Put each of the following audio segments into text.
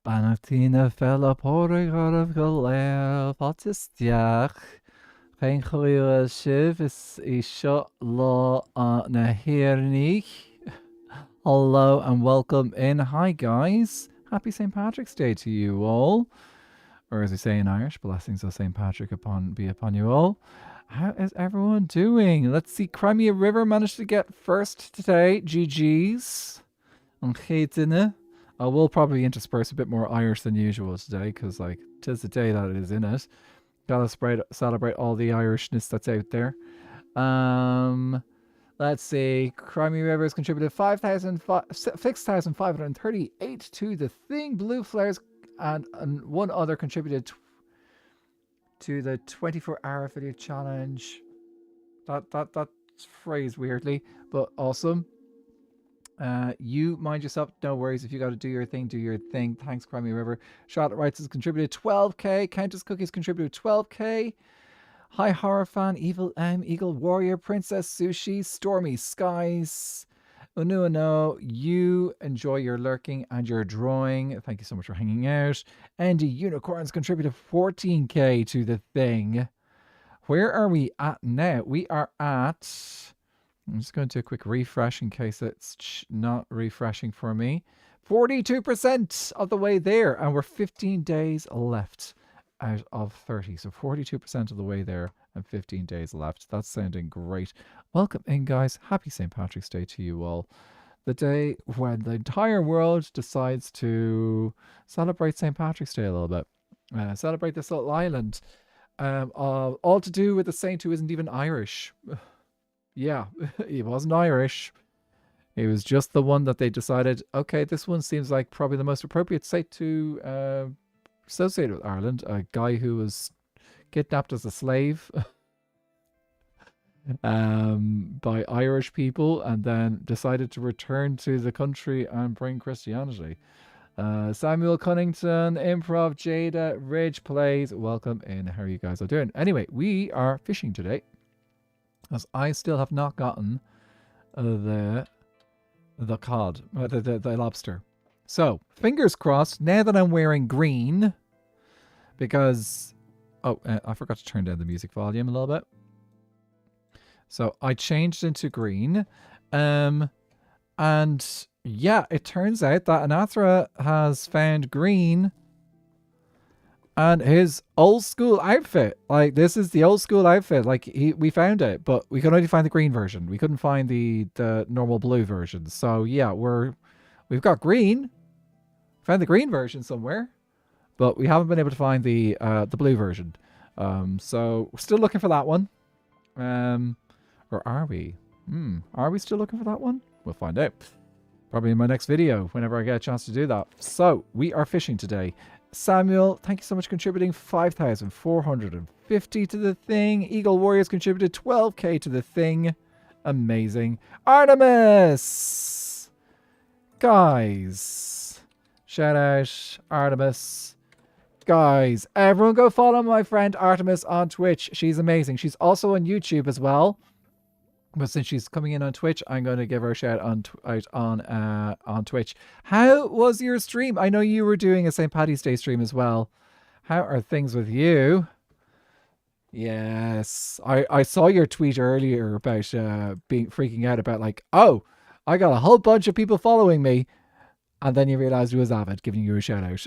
Bannatína fell póraigh armh go léir fáisteach. Féin choíire sibh is I seo lá na hiarnaigh. Hello and welcome in. Hi guys. Happy St. Patrick's Day to you all. Or as we say in Irish, blessings of St. Patrick be upon you all. How is everyone doing? Let's see. Crimea River managed to get first today. GG's. On Chéitine. I will probably intersperse a bit more Irish than usual today because, like, 'tis the day that it is in it. Gotta celebrate all the Irishness that's out there. Let's see. Crimea River has contributed 6,538 to the thing. Blue Flares and one other contributed to the 24-hour video challenge. That's phrased weirdly, but awesome. You mind yourself, no worries. If you got to do your thing, do your thing. Thanks, Crimea River. Charlotte Wrights has contributed 12k. Countess Cookies contributed 12k. Hi Horror Fan, Evil M, Eagle Warrior, Princess Sushi, Stormy Skies, Unuano. You enjoy your lurking and your drawing. Thank you so much for hanging out. Andy Unicorns contributed 14k to the thing. Where are we at now? We are at... I'm just going to do a quick refresh in case it's not refreshing for me. 42% of the way there, and we're 15 days left out of 30. So 42% of the way there and 15 days left. That's sounding great. Welcome in, guys. Happy St. Patrick's Day to you all. The day when the entire world decides to celebrate St. Patrick's Day a little bit. Celebrate this little island. All to do with a saint who isn't even Irish. Yeah, he wasn't Irish. He was just the one that they decided, okay, this one seems like probably the most appropriate saint to associate with Ireland. A guy who was kidnapped as a slave by Irish people and then decided to return to the country and bring Christianity. Samuel Cunnington, Improv, Jada, Ridge Plays. Welcome in. How are you guys all doing? Anyway, we are fishing today, as I still have not gotten the cod, the lobster. So, fingers crossed, now that I'm wearing green, because... Oh, I forgot to turn down the music volume a little bit. So, I changed into green. And, yeah, it turns out that Anathra has found green and his old school outfit. Like, this is the old school outfit. Like, we found it, but we could only find the green version. We couldn't find the normal blue version. So yeah, we've got green. Found the green version somewhere, but we haven't been able to find the blue version. So we're still looking for that one. Or are we? Are we still looking for that one? We'll find out. Probably in my next video, whenever I get a chance to do that. So we are fishing today. Samuel, thank you so much for contributing 5,450 to the thing. Eagle Warriors contributed 12k to the thing. Amazing. Artemis! Guys. Shout out Artemis. Guys, everyone go follow my friend Artemis on Twitch. She's amazing. She's also on YouTube as well. But since she's coming in on Twitch, I'm going to give her a shout out on Twitch. How was your stream? I know you were doing a St. Paddy's Day stream as well. How are things with you? Yes. I saw your tweet earlier about freaking out about like, oh, I got a whole bunch of people following me. And then you realized it was Avid giving you a shout out.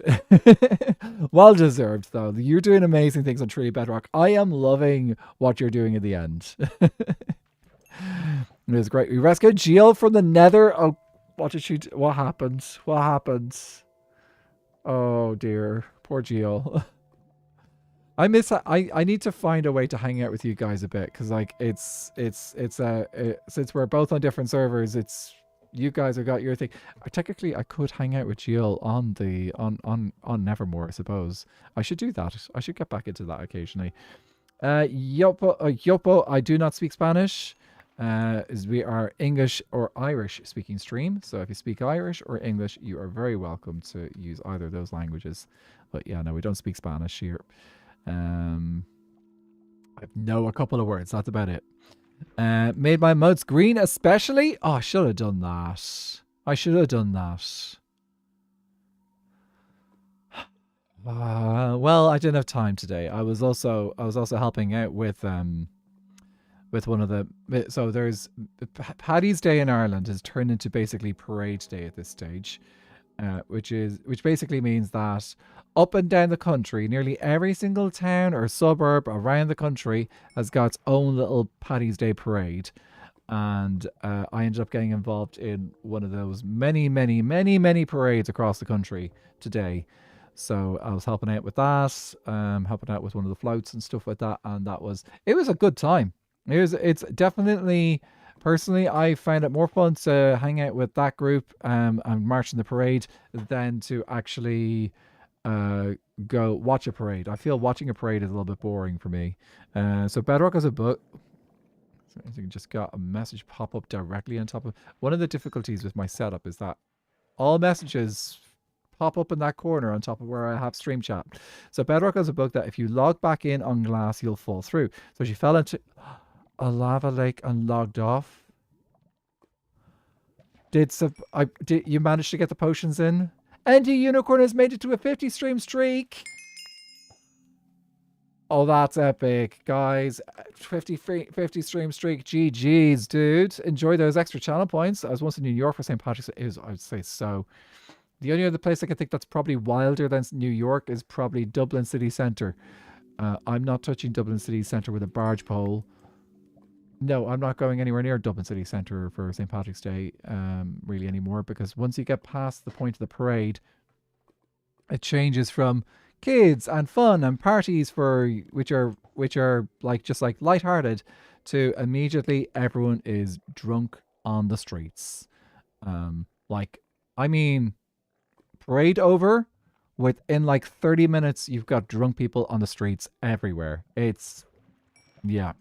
Well deserved, though. You're doing amazing things on Truly Bedrock. I am loving what you're doing in the end. It was great. We rescued Gaeilge from the Nether. Oh, what did she do? What happened? What happened? Oh dear, poor Gaeilge. I miss. I need to find a way to hang out with you guys a bit because like it's since we're both on different servers, it's you guys have got your thing. Technically, I could hang out with Gaeilge on Nevermore. I suppose I should do that. I should get back into that occasionally. Yopo, I do not speak Spanish. We are English or Irish speaking stream. So if you speak Irish or English, you are very welcome to use either of those languages. But yeah, no, we don't speak Spanish here. I know a couple of words. That's about it. Made my modes green especially. Oh, I should have done that. I should have done that. Well, I didn't have time today. I was also helping out with one of the so there's Paddy's Day in Ireland has turned into basically parade day at this stage, which basically means that up and down the country, nearly every single town or suburb around the country has got its own little Paddy's Day parade. And I ended up getting involved in one of those many parades across the country today. So I was helping out with that, helping out with one of the floats and stuff like that, and it was a good time. It's definitely personally I find it more fun to hang out with that group and march in the parade than to actually uh, go watch a parade. I feel watching a parade is a little bit boring for me. So Bedrock has a book. So I just got a message pop up directly on top of. One of the difficulties with my setup is that all messages pop up in that corner on top of where I have stream chat. So Bedrock has a bug that if you log back in on glass, you'll fall through. So she fell into a lava lake and logged off. Did you manage to get the potions in? Andy Unicorn has made it to a 50 stream streak. Oh, that's epic, guys. 50 stream streak. GG's, dude. Enjoy those extra channel points. I was once in New York for St. Patrick's Day. I would say so. The only other place I can think that's probably wilder than New York is probably Dublin City Centre. I'm not touching Dublin City Centre with a barge pole. No, I'm not going anywhere near Dublin City Centre for St. Patrick's Day really anymore, because once you get past the point of the parade, it changes from kids and fun and parties for which are like just like lighthearted to immediately everyone is drunk on the streets. Like I mean parade over, within like 30 minutes you've got drunk people on the streets everywhere. It's yeah.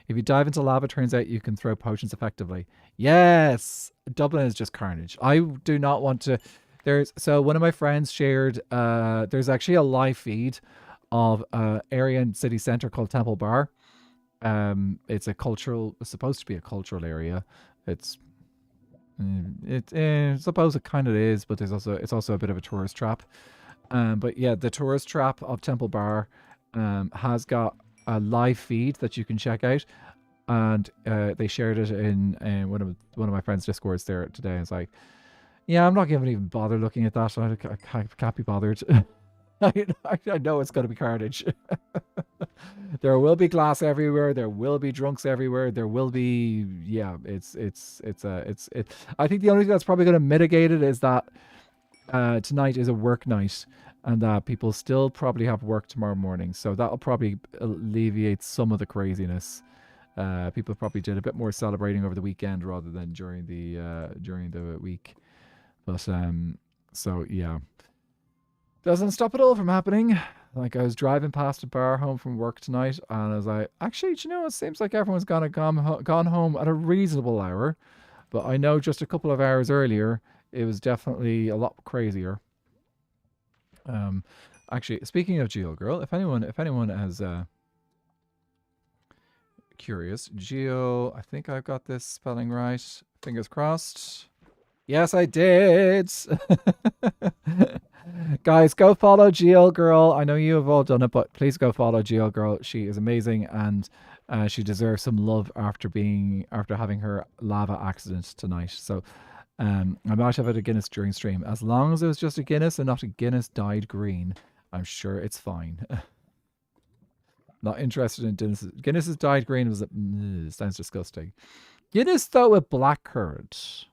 If you dive into lava, turns out you can throw potions effectively. Yes, Dublin is just carnage. I do not want to. So one of my friends shared. There's actually a live feed of area in city centre called Temple Bar. It's supposed to be a cultural area. It's suppose it kind of is, but it's also a bit of a tourist trap. But yeah, the tourist trap of Temple Bar has got a live feed that you can check out, and they shared it in one of my friends' discords there today. It's like, yeah, I'm not gonna even bother looking at that. I can't be bothered. I know it's going to be carnage. There will be glass everywhere. There will be drunks everywhere. There will be, yeah. I think the only thing that's probably going to mitigate it is that tonight is a work night, and that people still probably have work tomorrow morning. So that'll probably alleviate some of the craziness. People probably did a bit more celebrating over the weekend rather than during the week. But so yeah. Doesn't stop it all from happening. Like I was driving past a bar home from work tonight, and I was like, actually, do you know, it seems like everyone's gone home at a reasonable hour. But I know just a couple of hours earlier, it was definitely a lot crazier. Actually, speaking of Geo Girl, if anyone has curious, Geo, I think I've got this spelling right. Fingers crossed. Yes, I did. Guys, go follow Geo Girl. I know you have all done it, but please go follow Geo Girl. She is amazing, and she deserves some love after having her lava accident tonight. So I might have it a Guinness during stream. As long as it was just a Guinness and not a Guinness dyed green, I'm sure it's fine. Not interested in Guinness. Guinness's dyed green was sounds disgusting. Guinness though with blackcurrant.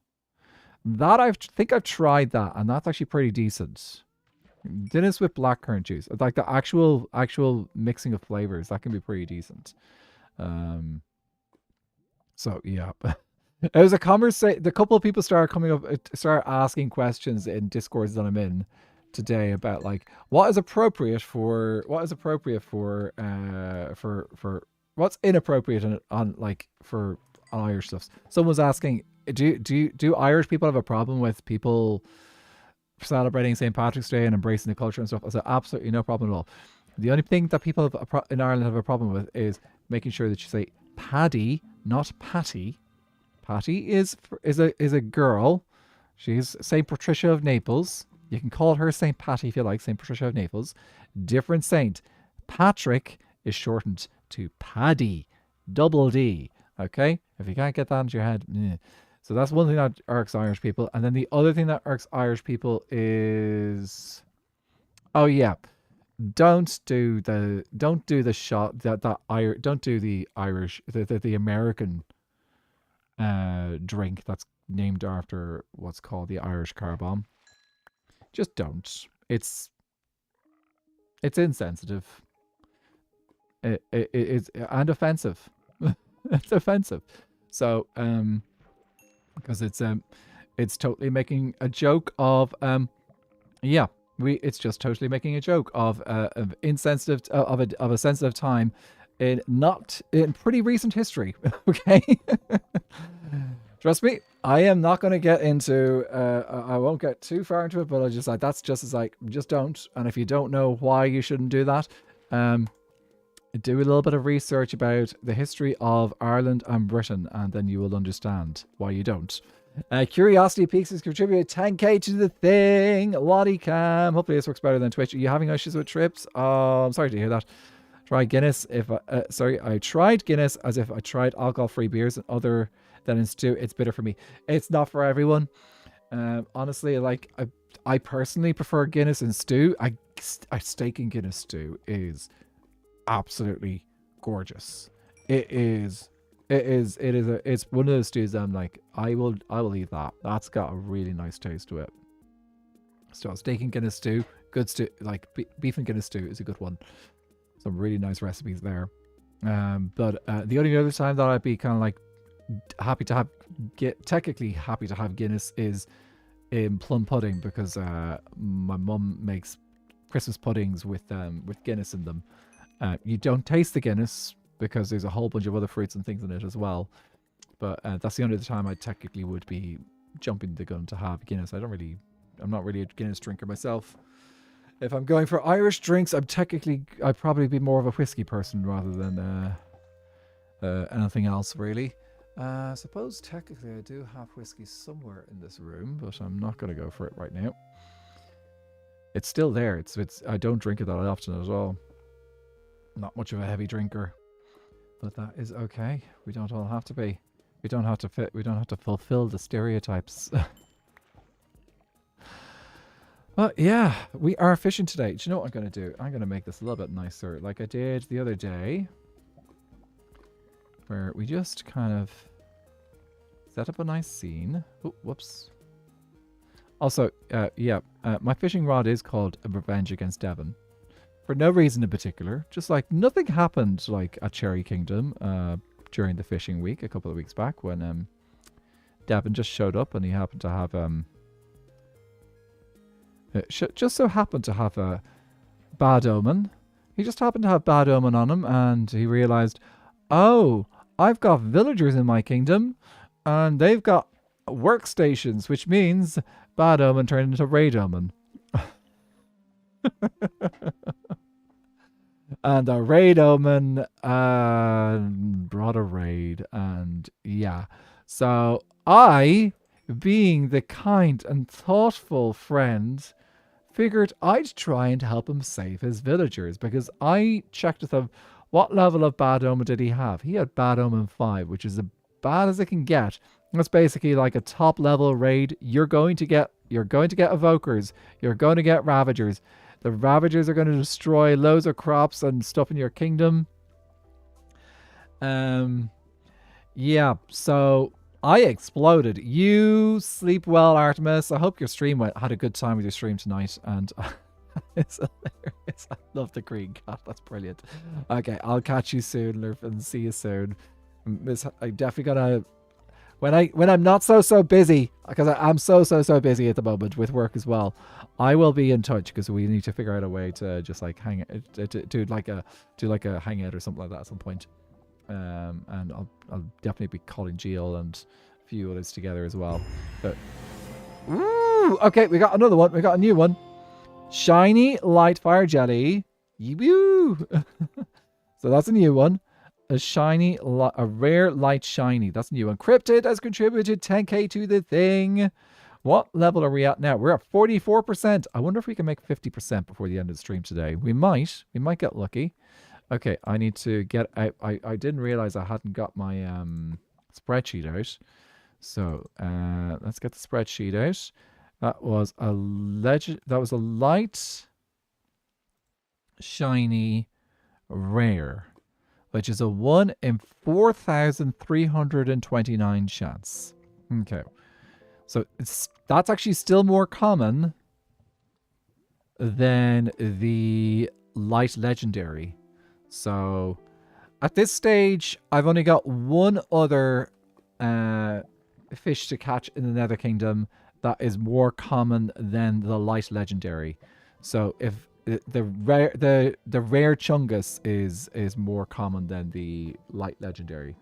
That I think I've tried that, and that's actually pretty decent. Guinness with blackcurrant juice, like the actual mixing of flavors, that can be pretty decent. So yeah, it was a conversation. The couple of people started asking questions in discords that I'm in today about like what is appropriate for what's inappropriate on like for Irish stuff. Someone's asking, do Irish people have a problem with people celebrating St. Patrick's Day and embracing the culture and stuff? I said absolutely no problem at all. The only thing that people in Ireland have a problem with is making sure that you say Paddy, not Patty. Patty is a girl. She's St. Patricia of Naples. You can call her St. Patty if you like, St. Patricia of Naples. Different saint. Patrick is shortened to Paddy. Double D. Okay? If you can't get that into your head. So that's one thing that irks Irish people. And then the other thing that irks Irish people is... Oh, yeah. Don't do the shot don't do the Irish the American drink that's named after what's called the Irish car bomb. Just don't. It's insensitive. It's and offensive. It's offensive. So because it's totally making a joke of yeah. It's just totally making a joke of insensitive of a sensitive time in pretty recent history. Okay, trust me, I am not going to get into. I won't get too far into it, but I just like that's just as like just don't. And if you don't know why you shouldn't do that, do a little bit of research about the history of Ireland and Britain, and then you will understand why you don't. Curiosity Peaks has contributed 10k to the thing. Lottie Cam. Hopefully this works better than Twitch. Are you having issues with trips? Oh, I'm sorry to hear that. Try Guinness if I tried Guinness as if I tried alcohol-free beers and other than in stew. It's bitter for me. It's not for everyone. Honestly, like I personally prefer Guinness in stew. A steak in Guinness stew is absolutely gorgeous. It's one of those stews that I'm like, I will eat that. That's got a really nice taste to it. So steak and Guinness stew, good stew, like beef and Guinness stew is a good one. Some really nice recipes there. But the only other time that I'd be kind of like technically happy to have Guinness is in plum pudding, because my mum makes Christmas puddings with Guinness in them. You don't taste the Guinness, because there's a whole bunch of other fruits and things in it as well. But that's the only time I technically would be jumping the gun to have Guinness. I'm not really a Guinness drinker myself. If I'm going for Irish drinks, I'd probably be more of a whiskey person rather than anything else, really. I suppose technically I do have whiskey somewhere in this room, but I'm not going to go for it right now. It's still there. I don't drink it that often at all. Not much of a heavy drinker. But that is okay. We don't all have to be. We don't have to fit. We don't have to fulfill the stereotypes. But yeah, we are fishing today. Do you know what I'm going to do? I'm going to make this a little bit nicer, like I did the other day, where we just kind of set up a nice scene. Oh, whoops. Also, my fishing rod is called a Revenge Against Devon. For no reason in particular. Just like nothing happened like at Cherry Kingdom during the fishing week a couple of weeks back when Devon just showed up and he happened to have just so happened to have a bad omen. He just happened to have bad omen on him, and he realized, oh, I've got villagers in my kingdom and they've got workstations, which means bad omen turned into raid omen. And the raid omen brought a raid, and yeah. So I, being the kind and thoughtful friend, figured I'd try and help him save his villagers, because I checked with him what level of bad omen did he have. He had bad omen 5, which is as bad as it can get. That's basically like a top level raid. You're going to get evokers. You're going to get ravagers. The ravagers are going to destroy loads of crops and stuff in your kingdom. Yeah, so I exploded. You sleep well, Artemis. I hope your stream had a good time with your stream tonight. And it's hilarious. I love the green cat. That's brilliant. Okay, I'll catch you soon, Lurf, and see you soon. I definitely gotta... When I'm not so busy, because I'm so busy at the moment with work as well, I will be in touch, because we need to figure out a way to just like hang do like a hangout or something like that at some point. And I'll definitely be calling Gaeilge and a few others together as well. But ooh, okay, we got another one. We got a new one. Shiny light fire jelly. Woo! So that's a new one. A rare light shiny. That's a new one. Cryptid has contributed 10k to the thing. What level are we at now? We're at 44%. I wonder if we can make 50% before the end of the stream today. We might. We might get lucky. Okay, I need to get out. I didn't realize I hadn't got my spreadsheet out. So let's get the spreadsheet out. That was a light, shiny, rare, which is a 1 in 4,329 chance. Okay. So that's actually still more common than the light legendary. So at this stage, I've only got one other fish to catch in the Nether Kingdom that is more common than the light legendary. So if the rare Chungus is more common than the light legendary.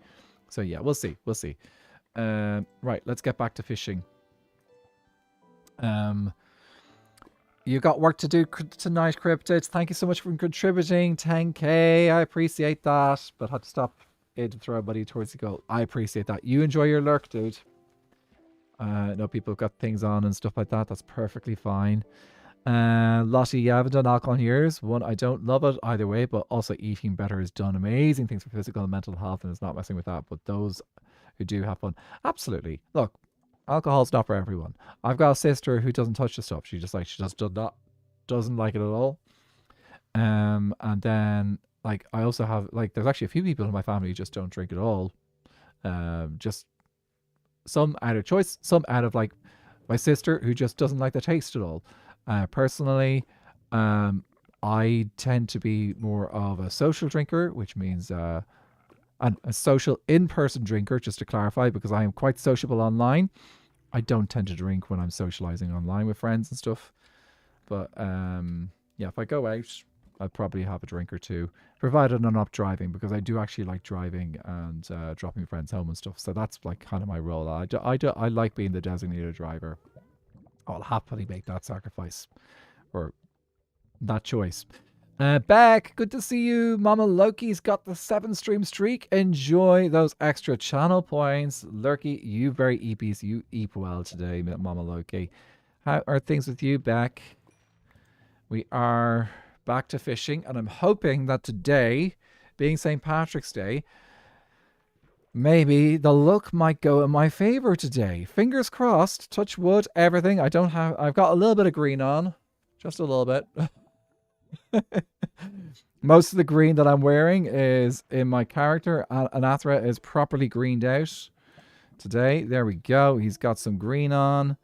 So yeah, we'll see. We'll see. Right, let's get back to fishing. You got work to do tonight, Cryptids. Thank you so much for contributing. 10k, I appreciate that. But had to stop it to throw everybody towards the goal. I appreciate that. You enjoy your lurk, dude. I know people have got things on and stuff like that. That's perfectly fine. Lottie, yeah, I haven't done alcohol in years. One, I don't love it either way, but also eating better has done amazing things for physical and mental health, and it's not messing with that. But those who do have fun, absolutely. Look, alcohol's not for everyone. I've got a sister who doesn't touch the stuff. She just doesn't like it at all. And then like I also have like there's actually a few people in my family who just don't drink at all. Just some out of choice, some out of like my sister who just doesn't like the taste at all. Personally, I tend to be more of a social drinker, which means and a social in-person drinker, just to clarify, because I am quite sociable online. I don't tend to drink when I'm socializing online with friends and stuff. But yeah, if I go out, I'd probably have a drink or two, provided I'm not driving, because I do actually like driving and dropping friends home and stuff. So that's like kind of my role. I like being the designated driver. I'll happily make that sacrifice or that choice. Beck, good to see you. Mama Loki's got the 7-stream streak. Enjoy those extra channel points. Lurky, you very eepies. You eep well today, Mama Loki. How are things with you, Beck? We are back to fishing, and I'm hoping that today, being St. Patrick's Day, maybe the luck might go in my favor today. Fingers crossed. Touch wood. Everything. I've got a little bit of green on, just a little bit. Most of the green that I'm wearing is in my character. Anathra is properly greened out today. There we go. He's got some green on.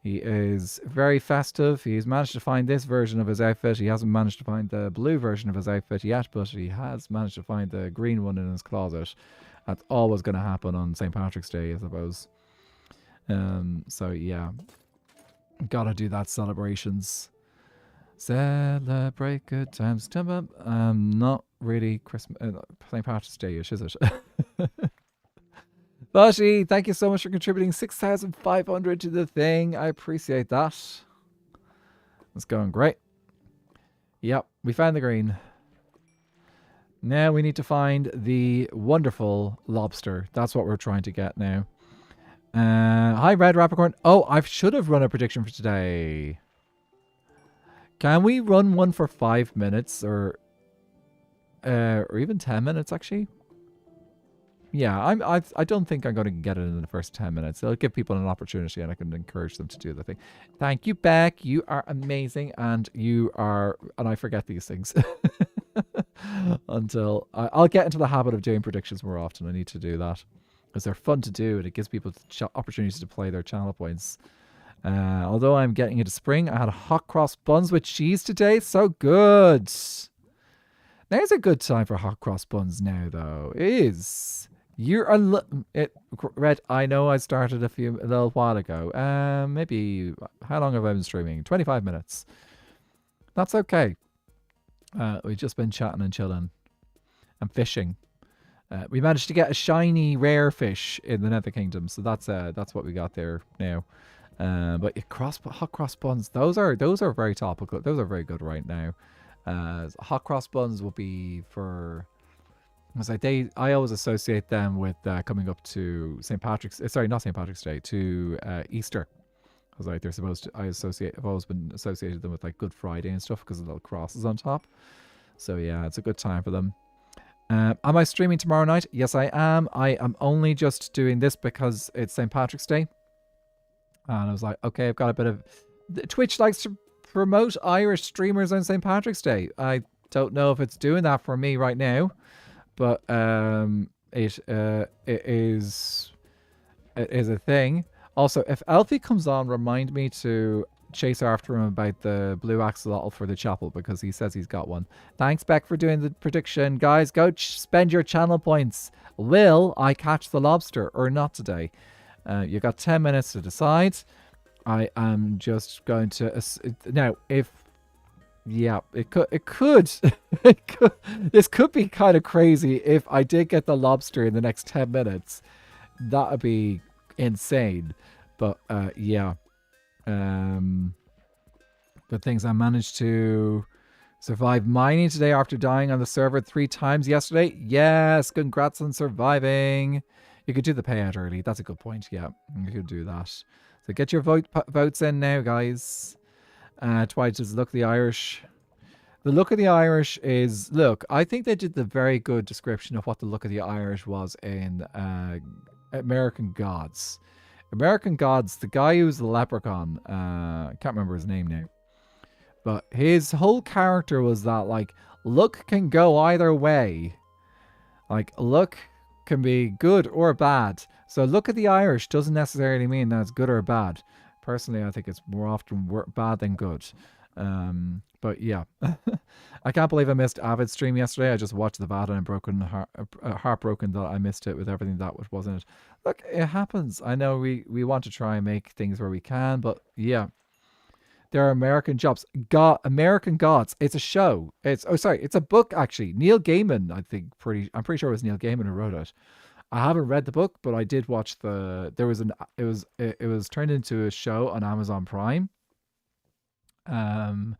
He is very festive. He's managed to find this version of his outfit. He hasn't managed to find the blue version of his outfit yet, but he has managed to find the green one in his closet. That's always going to happen on St. Patrick's Day, I suppose. So yeah, gotta do that. Celebrations. Celebrate good times. Not really Christmas, St. Patrick's Day-ish, is it? Bashi, thank you so much for contributing 6,500 to the thing. I appreciate that. It's going great. Yep, we found the green. Now we need to find the wonderful lobster. That's what we're trying to get now. Hi, Red Rapicorn. Oh, I should have run a prediction for today. Can we run one for 5 minutes or even 10 minutes, actually? Yeah, I don't think I'm going to get it in the first 10 minutes. It'll give people an opportunity, and I can encourage them to do the thing. Thank you, Beck. You are amazing, and I forget these things. Until I'll get into the habit of doing predictions more often. I need to do that because they're fun to do, and it gives people opportunities to play their channel points. Although I'm getting into spring, I had hot cross buns with cheese today. So good. Now's a good time for hot cross buns now, though. It is. Red, I know I started a little while ago. Maybe, how long have I been streaming? 25 minutes. That's okay. We've just been chatting and chilling and fishing. We managed to get a shiny rare fish in the Nether Kingdom, so that's what we got there now. But hot cross buns, those are very topical. Those are very good right now. Hot cross buns will be for, I always associate them with coming up to St. Patrick's. Sorry, not St. Patrick's Day, to Easter. Because like they're supposed to, I've always been associated them with like Good Friday and stuff because of the little crosses on top. So yeah, it's a good time for them. Am I streaming tomorrow night? Yes, I am. I am only just doing this because it's St. Patrick's Day. And I was like, okay, I've got a bit of... Twitch likes to promote Irish streamers on St. Patrick's Day. I don't know if it's doing that for me right now, but it is a thing. Also, if Alfie comes on, remind me to chase after him about the blue axolotl for the chapel because he says he's got one. Thanks, Beck, for doing the prediction. Guys, go spend your channel points. Will I catch the lobster or not today? You got 10 minutes to decide. I am just going to... now, if... Yeah, it could... this could be kind of crazy if I did get the lobster in the next 10 minutes. That would be insane. But, yeah. Good things. I managed to survive mining today after dying on the server 3 times yesterday. Yes, congrats on surviving. You could do the payout early. That's a good point. Yeah, you could do that. So get your votes in now, guys. Twice does look the Irish. The look of the Irish is... Look, I think they did the very good description of what the look of the Irish was in American Gods. American Gods, the guy who's the leprechaun, I can't remember his name now. But his whole character was that, like, look can go either way. Like, look can be good or bad. So look at the Irish doesn't necessarily mean that it's good or bad. Personally, I think it's more often bad than good. But yeah, I can't believe I missed Avid's stream yesterday. I just watched the VAD and I'm heartbroken that I missed it with everything that was in it. Look, it happens. I know we want to try and make things where we can, but yeah. There are American jobs. American Gods. It's a show. It's a book actually. Neil Gaiman, I'm pretty sure it was Neil Gaiman who wrote it. I haven't read the book, but I did watch it was turned into a show on Amazon Prime. And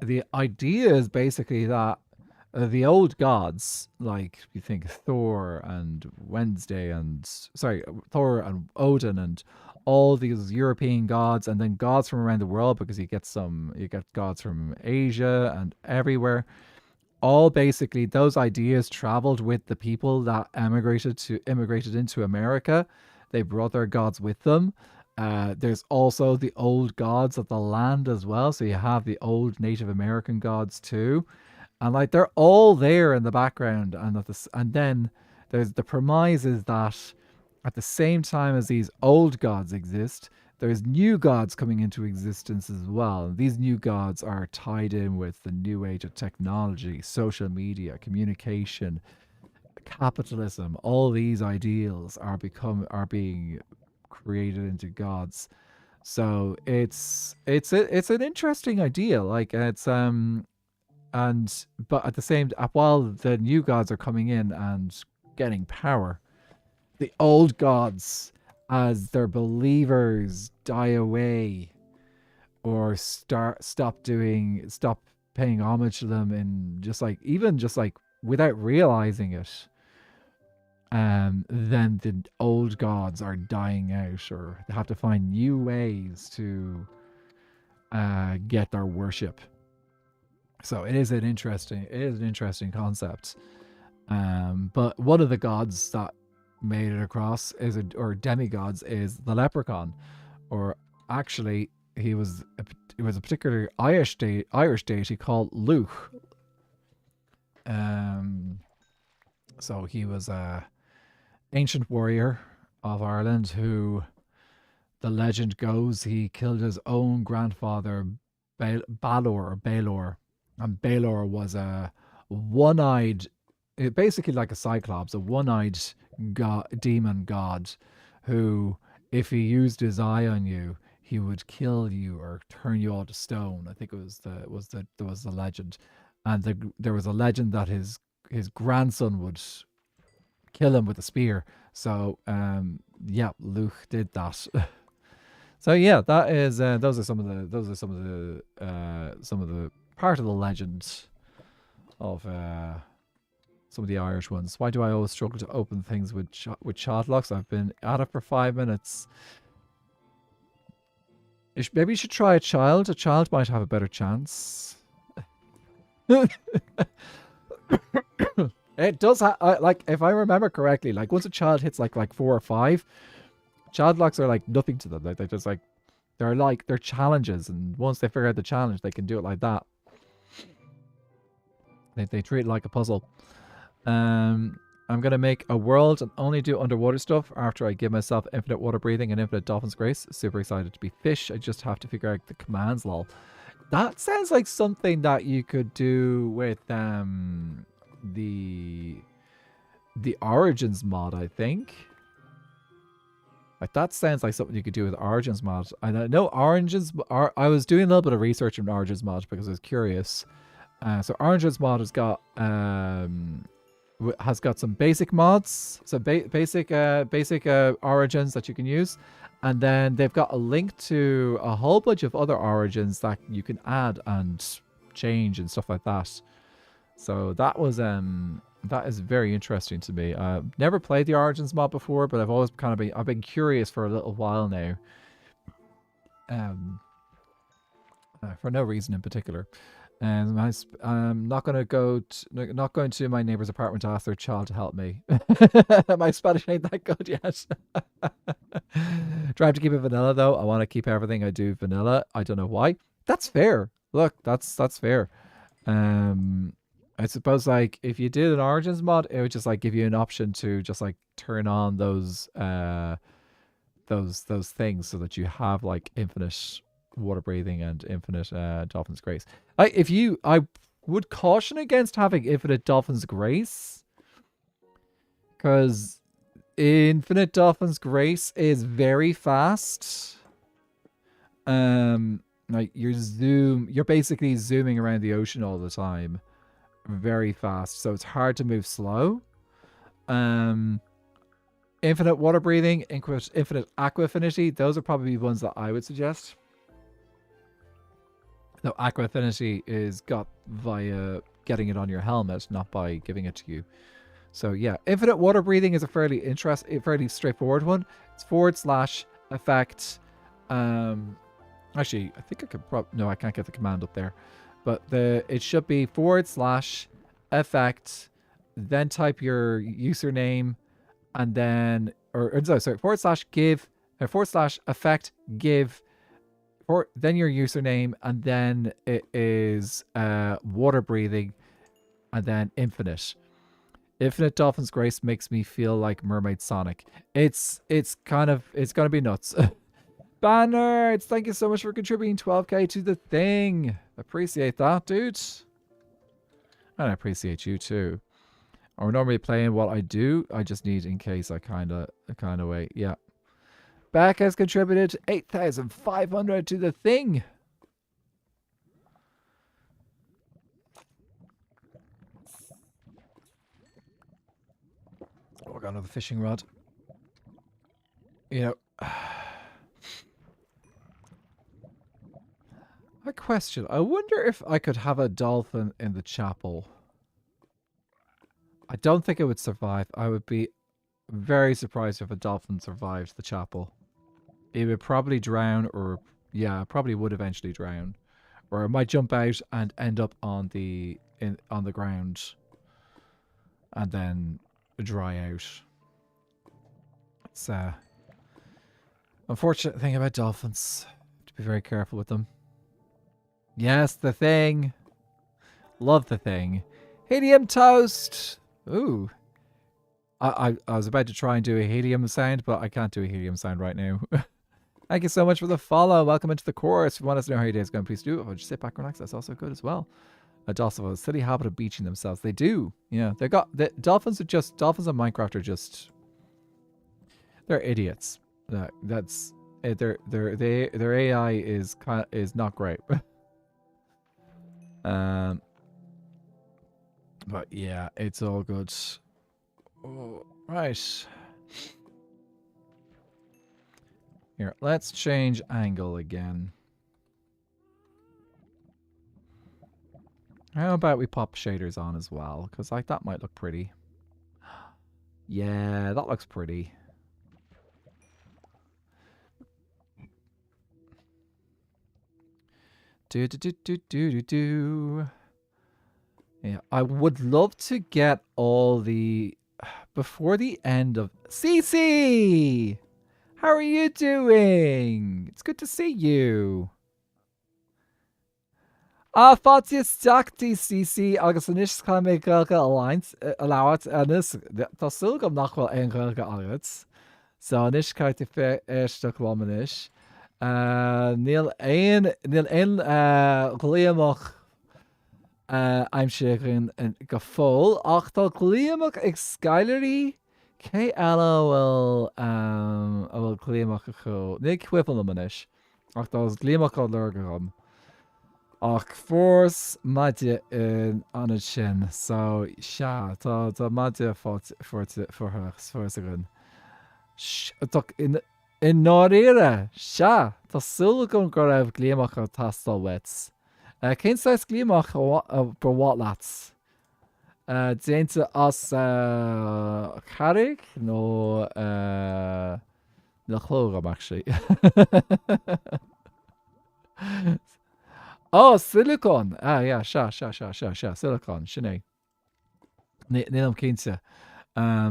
the idea is basically that the old gods, like you think Thor and Thor and Odin and all these European gods, and then gods from around the world, because you get gods from Asia and everywhere. All basically those ideas traveled with the people that immigrated into America. They brought their gods with them. There's also the old gods of the land as well. So you have the old Native American gods too. And like they're all there in the background. And then there's the premise is that at the same time as these old gods exist, there's new gods coming into existence as well. These new gods are tied in with the new age of technology, social media, communication, capitalism. All these ideals are being created into gods. So it's an interesting idea. Like it's but at the same while the new gods are coming in and getting power, the old gods, as their believers die away or stop paying homage to them, and just like without realizing it, then the old gods are dying out, or they have to find new ways to get their worship. So it is an interesting concept. But one of the gods that made it across or demigods is the leprechaun, or actually it was a particular Irish deity called Luch. So he was a ancient warrior of Ireland who, the legend goes, he killed his own grandfather Baelor, and Baelor was a one-eyed, basically like a cyclops, a one-eyed demon god who, if he used his eye on you, he would kill you or turn you all to stone. I think it was the legend. And there was a legend that his grandson would kill him with a spear. So yeah, Luch did that. So yeah, that is those are some of the part of the legend of some of the Irish ones. Why do I always struggle to open things with shot locks? I've been at it for 5 minutes. Maybe you should try a child. A child might have a better chance. It does like, if I remember correctly, like once a child hits like 4 or 5, child blocks are like nothing to them. Like they're just like they're challenges, and once they figure out the challenge, they can do it like that. They treat it like a puzzle. I'm gonna make a world and only do underwater stuff after I give myself infinite water breathing and infinite dolphin's grace. Super excited to be fish. I just have to figure out the commands, lol. That sounds like something that you could do with the Origins mod, I think. Like that sounds like something you could do with Origins mod. I know Origins. I was doing a little bit of research on Origins mod because I was curious. So Origins mod has got some basic mods, so basic origins that you can use, and then they've got a link to a whole bunch of other origins that you can add and change and stuff like that. So that was that is very interesting to me. I've never played the Origins mod before, but I've always I've been curious for a little while now. For no reason in particular. And I'm not going to my neighbor's apartment to ask their child to help me. My Spanish ain't that good yet. Try to keep it vanilla though. I want to keep everything I do vanilla. I don't know why. That's fair. Look, that's fair. I suppose like if you did an Origins mod, it would just like give you an option to just like turn on those things so that you have like infinite water breathing and infinite dolphin's grace. I would caution against having infinite dolphin's grace, because infinite dolphin's grace is very fast. Like you're basically zooming around the ocean all the time, very fast, so it's hard to move slow. Infinite water breathing, infinite aqua affinity, those are probably ones that I would suggest. No, aqua affinity is got via getting it on your helmet, not by giving it to you. So yeah, infinite water breathing is a fairly straightforward one. It's / effect. Actually, I think I could no, I can't get the command up there. But it should be / effect, then type your username, and then sorry, / give / effect give. Then your username, and then it is water breathing, and then infinite. Infinite Dolphin's Grace makes me feel like Mermaid Sonic. It's gonna be nuts. Banners, thank you so much for contributing 12k to the thing. Appreciate that, dude. And I appreciate you too. I'm normally playing what I do. I just need in case I kinda wait. Yeah. Back has contributed 8,500 to the thing. Oh, I got another fishing rod. You know, a question. I wonder if I could have a dolphin in the chapel. I don't think it would survive. I would be very surprised if a dolphin survived the chapel. It would probably drown, or yeah, probably would eventually drown, or it might jump out and end up on the ground, and then dry out. It's unfortunate thing about dolphins. To be very careful with them. Yes, the thing. Love the thing. Helium toast. Ooh. I was about to try and do a helium sound, but I can't do a helium sound right now. Thank you so much for the follow. Welcome into the course. If you want us to know how your day is going, please do. If I just sit back and relax, that's also good as well. Dolphins have a silly habit of beaching themselves. They do. Yeah, dolphins on Minecraft are just, they're idiots. That's their AI is not great. But yeah, it's all good. Oh, right. Here, let's change angle again. How about we pop shaders on as well? Because like that might look pretty. Yeah, that looks pretty. Do do do do do do do. Yeah, I would love to get all the before the end of Cece. How are you doing? It's good to see you. Fáilte teachtaí CC agus inis chu mé ghilga aláhat anas tásúil go nach bhfuil aon ghilga agat. So inis caiite fé éisteach lomanis. Níl aon gléamach aimseachain go fóil ach tá gléamach ag Skylarí cé eile bhfuil gléamach a chu. Ní cuipan lomanis ach tá gléamach á lurgam. Ach fós maide in anad sin, so tá maide fórsagan. In náréire, tásúla gon go raibh gléamach a tastal wets. Cén sais gléamach bar wat lats? Déanta as charig nó na chlógam, actually. Oh, silicon. Yeah, silicon. Sinead. Níl cínte.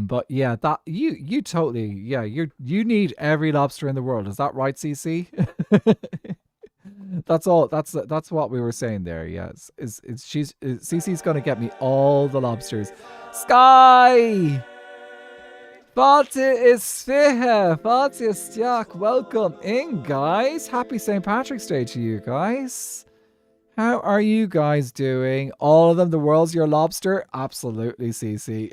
But yeah, that you totally, yeah, you need every lobster in the world. Is that right, CC? That's all. That's what we were saying there. Yes, CC's gonna get me all the lobsters. Sky. Fáilte is fiche. Fáilte is stiach. Welcome in, guys. Happy St. Patrick's Day to you guys. How are you guys doing? All of them, the world's your lobster? Absolutely, CC.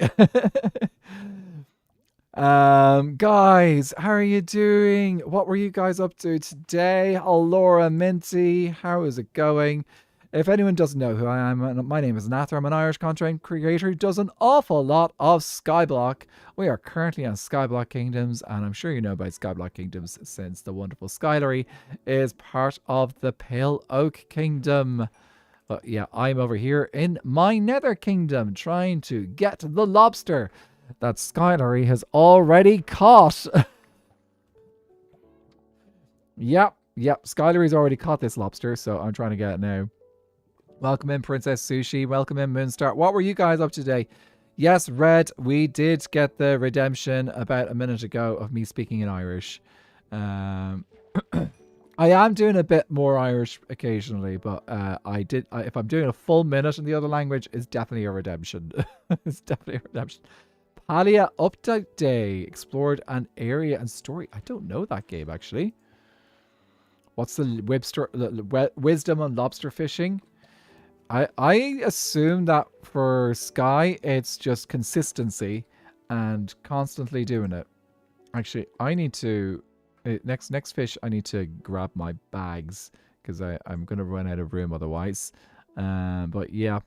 Guys, how are you doing? What were you guys up to today? Oh, Laura Minty, how is it going? If anyone doesn't know who I am, my name is Nather. I'm an Irish content creator who does an awful lot of Skyblock. We are currently on Skyblock Kingdoms, and I'm sure you know about Skyblock Kingdoms since the wonderful Skylarry is part of the Pale Oak Kingdom. But yeah, I'm over here in my Nether Kingdom trying to get the lobster that Skylarry has already caught. Yep, Skylarry's already caught this lobster, so I'm trying to get it now. Welcome in, Princess Sushi. Welcome in, Moonstar. What were you guys up to today? Yes, Red, we did get the redemption about a minute ago of me speaking in Irish. I am doing a bit more Irish occasionally, but if I'm doing a full minute in the other language, it's definitely a redemption. It's definitely a redemption. Palia Update Day. Explored an area and story. I don't know that game, actually. What's the wisdom on lobster fishing? I assume that for Sky, it's just consistency and constantly doing it. Actually, I need to... Next fish, I need to grab my bags because I'm going to run out of room otherwise. But yeah.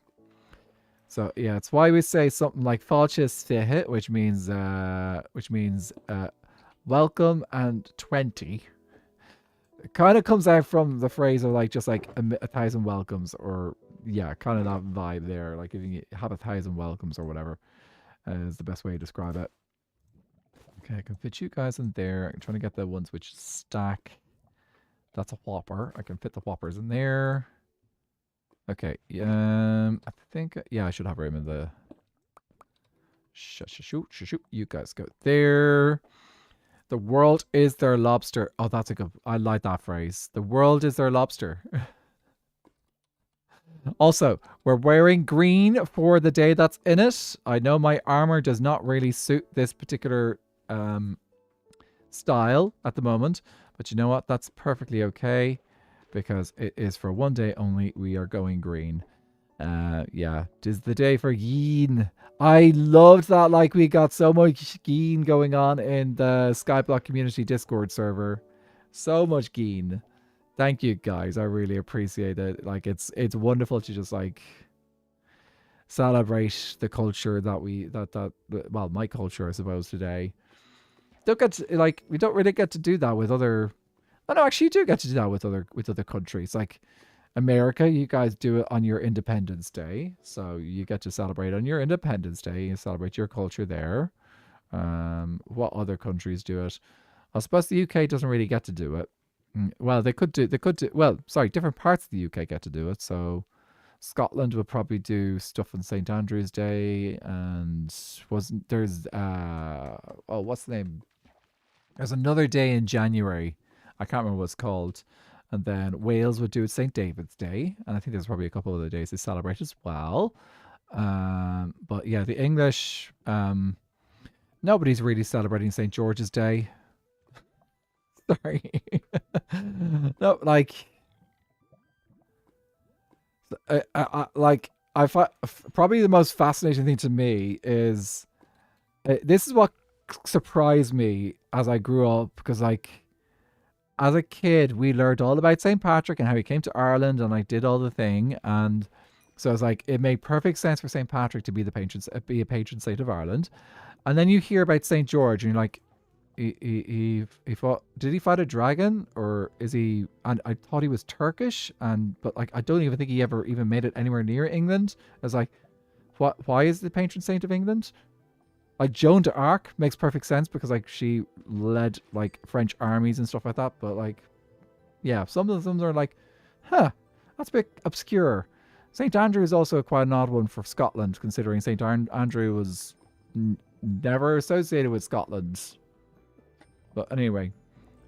So yeah, it's why we say something like Falchis Fihe, which means welcome and 20. It kind of comes out from the phrase of like just like 1,000 welcomes, or yeah, kind of that vibe there. Like if you have 1,000 welcomes or whatever is the best way to describe it. Okay, I can fit you guys in there. I'm trying to get the ones which stack. That's a whopper. I can fit the whoppers in there. Okay, I think, yeah, I should have room in the... Shoot. You guys go there. The world is their lobster. Oh, that's a good... I like that phrase. The world is their lobster. Also, we're wearing green for the day that's in it. I know my armor does not really suit this particular style at the moment. But you know what? That's perfectly okay. Because it is for one day only. We are going green. Yeah, 'tis the day for Geen. I loved that. Like, we got so much Geen going on in the Skyblock community Discord server. So much Geen. Thank you, guys. I really appreciate it. Like, it's wonderful to just like celebrate the culture that well, my culture, I suppose, today. Don't get to, like, we don't really get to do that with other. Oh no, actually, you do get to do that with other countries. Like America, you guys do it on your Independence Day, so you get to celebrate on your Independence Day. You celebrate your culture there. What other countries do it? I suppose the UK doesn't really get to do it. Well, they could do. They could do. Well, sorry, different parts of the UK get to do it. So Scotland would probably do stuff on St Andrew's Day, and wasn't there's oh, what's the name? There's another day in January. I can't remember what it's called. And then Wales would do it St David's Day, and I think there's probably a couple other days they celebrate as well. But yeah, the English, nobody's really celebrating St George's Day. Sorry, no, like, I find probably the most fascinating thing to me is this is what surprised me as I grew up because like as a kid, we learned all about St. Patrick and how he came to Ireland and like did all the thing. And so it's like, it made perfect sense for St. Patrick to be be a patron saint of Ireland. And then you hear about St. George and you're like, he fought, did he fight a dragon or is he, and I thought he was Turkish but like, I don't even think he ever even made it anywhere near England. I was like, why is the patron saint of England? Like Joan d'Arc makes perfect sense because like she led like French armies and stuff like that. But like, yeah, some of them are like, huh, that's a bit obscure. St. Andrew is also quite an odd one for Scotland, considering St. Andrew was never associated with Scotland. But anyway,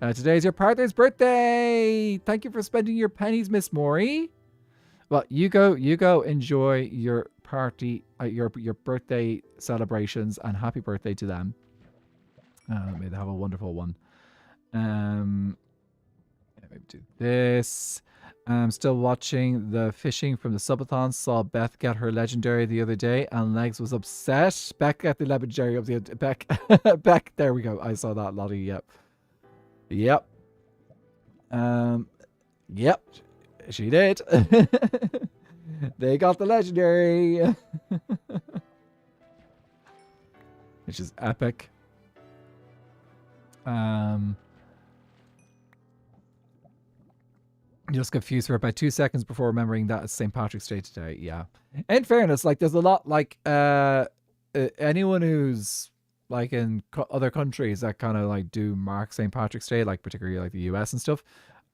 today's your partner's birthday. Thank you for spending your pennies, Miss Maury. Well, you go enjoy your party, your birthday celebrations, and happy birthday to them. May they have a wonderful one. Maybe do this. I'm still watching the fishing from the subathon. Saw Beth get her legendary the other day, and Legs was upset. Beck got the legendary of the Beck. Beck. There we go. I saw that, Lottie. Yep. Yep. She did. They got the legendary. Which is epic. Just confused for about 2 seconds before remembering that it's St. Patrick's Day today. Yeah. In fairness, like there's a lot like anyone who's like in other countries that kind of like do mark St. Patrick's Day, like particularly like the US and stuff.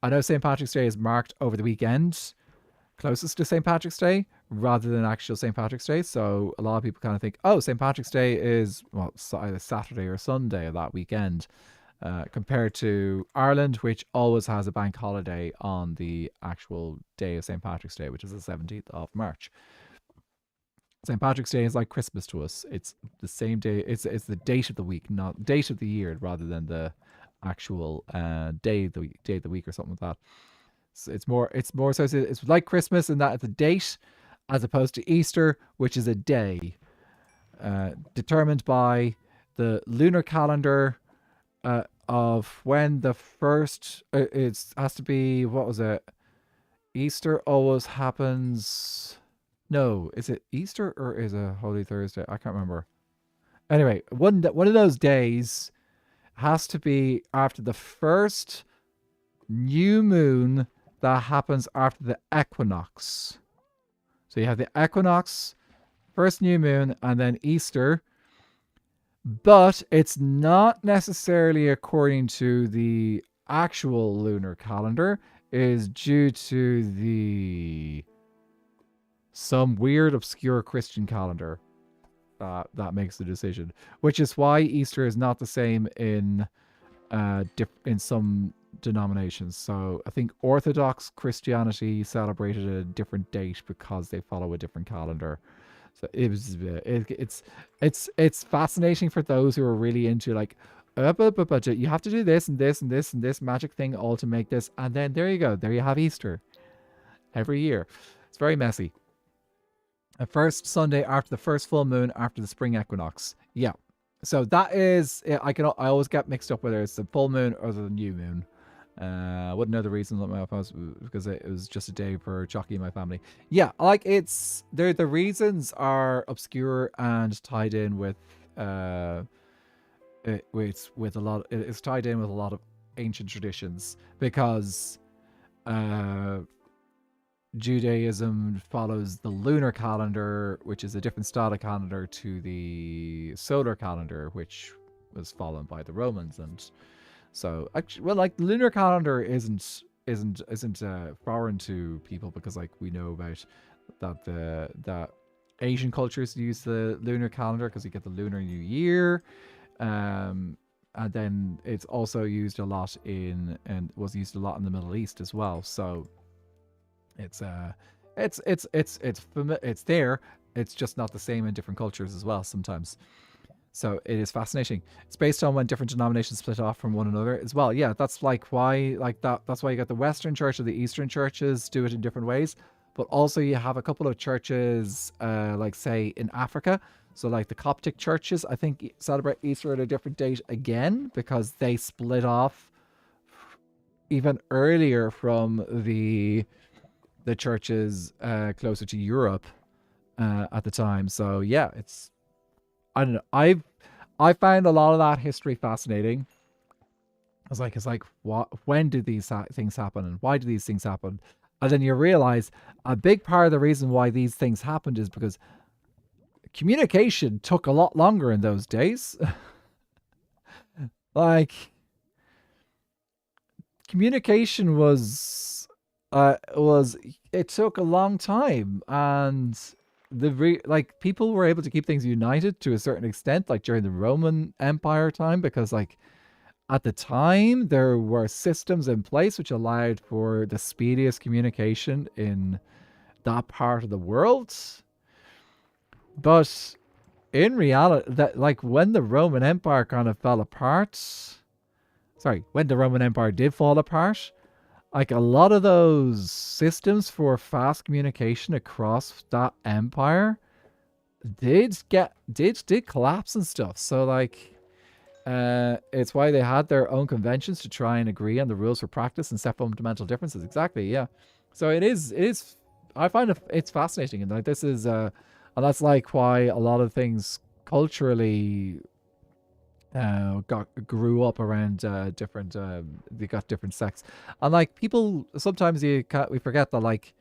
I know St. Patrick's Day is marked over the weekend, closest to St. Patrick's Day, rather than actual St. Patrick's Day. So a lot of people kind of think, oh, St. Patrick's Day is, well, either Saturday or Sunday of that weekend, compared to Ireland, which always has a bank holiday on the actual day of St. Patrick's Day, which is the 17th of March. St. Patrick's Day is like Christmas to us. It's the same day. It's the date of the week, not date of the year, rather than the actual day of the week or something like that. So it's more so it's like Christmas in that it's a date, as opposed to Easter, which is a day determined by the lunar calendar of when the first. It has to be, what was it? Easter always happens. No, is it Easter or is it Holy Thursday? I can't remember. Anyway, one of those days has to be after the first new moon that happens after the equinox. So you have the equinox, first new moon, and then Easter. But it's not necessarily according to the actual lunar calendar. It is due to the some weird obscure Christian calendar that makes the decision, which is why Easter is not the same in some denominations. So I think Orthodox Christianity celebrated a different date because they follow a different calendar. So it's fascinating for those who are really into like, you have to do this and this and this and this magic thing all to make this, and then there you go, there you have Easter every year. It's very messy. The first Sunday after the first full moon after the spring equinox. Yeah. So that is, I always get mixed up whether it's the full moon or the new moon. I wouldn't know the reason because it was just a day for Chucky and my family. Yeah, like the reasons are obscure and tied in with it's tied in with a lot of ancient traditions because Judaism follows the lunar calendar, which is a different style of calendar to the solar calendar, which was followed by the Romans, and So actually, well, like the lunar calendar isn't foreign to people because like we know about that Asian cultures use the lunar calendar because you get the Lunar New Year. And then it's also used a lot and was used a lot in the Middle East as well. So it's it's there. It's just not the same in different cultures as well sometimes. So it is fascinating. It's based on when different denominations split off from one another as well. Yeah, that's like why like that. That's why you got the Western Church and the Eastern churches do it in different ways. But also you have a couple of churches, like say in Africa. So like the Coptic churches, I think celebrate Easter at a different date again because they split off even earlier from the churches closer to Europe at the time. So yeah, it's I don't know. I found a lot of that history fascinating. It's like what? When did these things happen, and why do these things happen? And then you realize a big part of the reason why these things happened is because communication took a lot longer in those days. Like communication was it took a long time, and like people were able to keep things united to a certain extent, like during the Roman Empire time, because like at the time there were systems in place which allowed for the speediest communication in that part of the world. But in reality, that like when the Roman Empire kind of fell apart, sorry, when the Roman Empire did fall apart, like a lot of those systems for fast communication across that empire did collapse and stuff. So like it's why they had their own conventions to try and agree on the rules for practice and set fundamental differences. Exactly, yeah. So it is I find it's fascinating, and like this is and that's like why a lot of things culturally grew up around different they got different sects. And like people sometimes we forget that like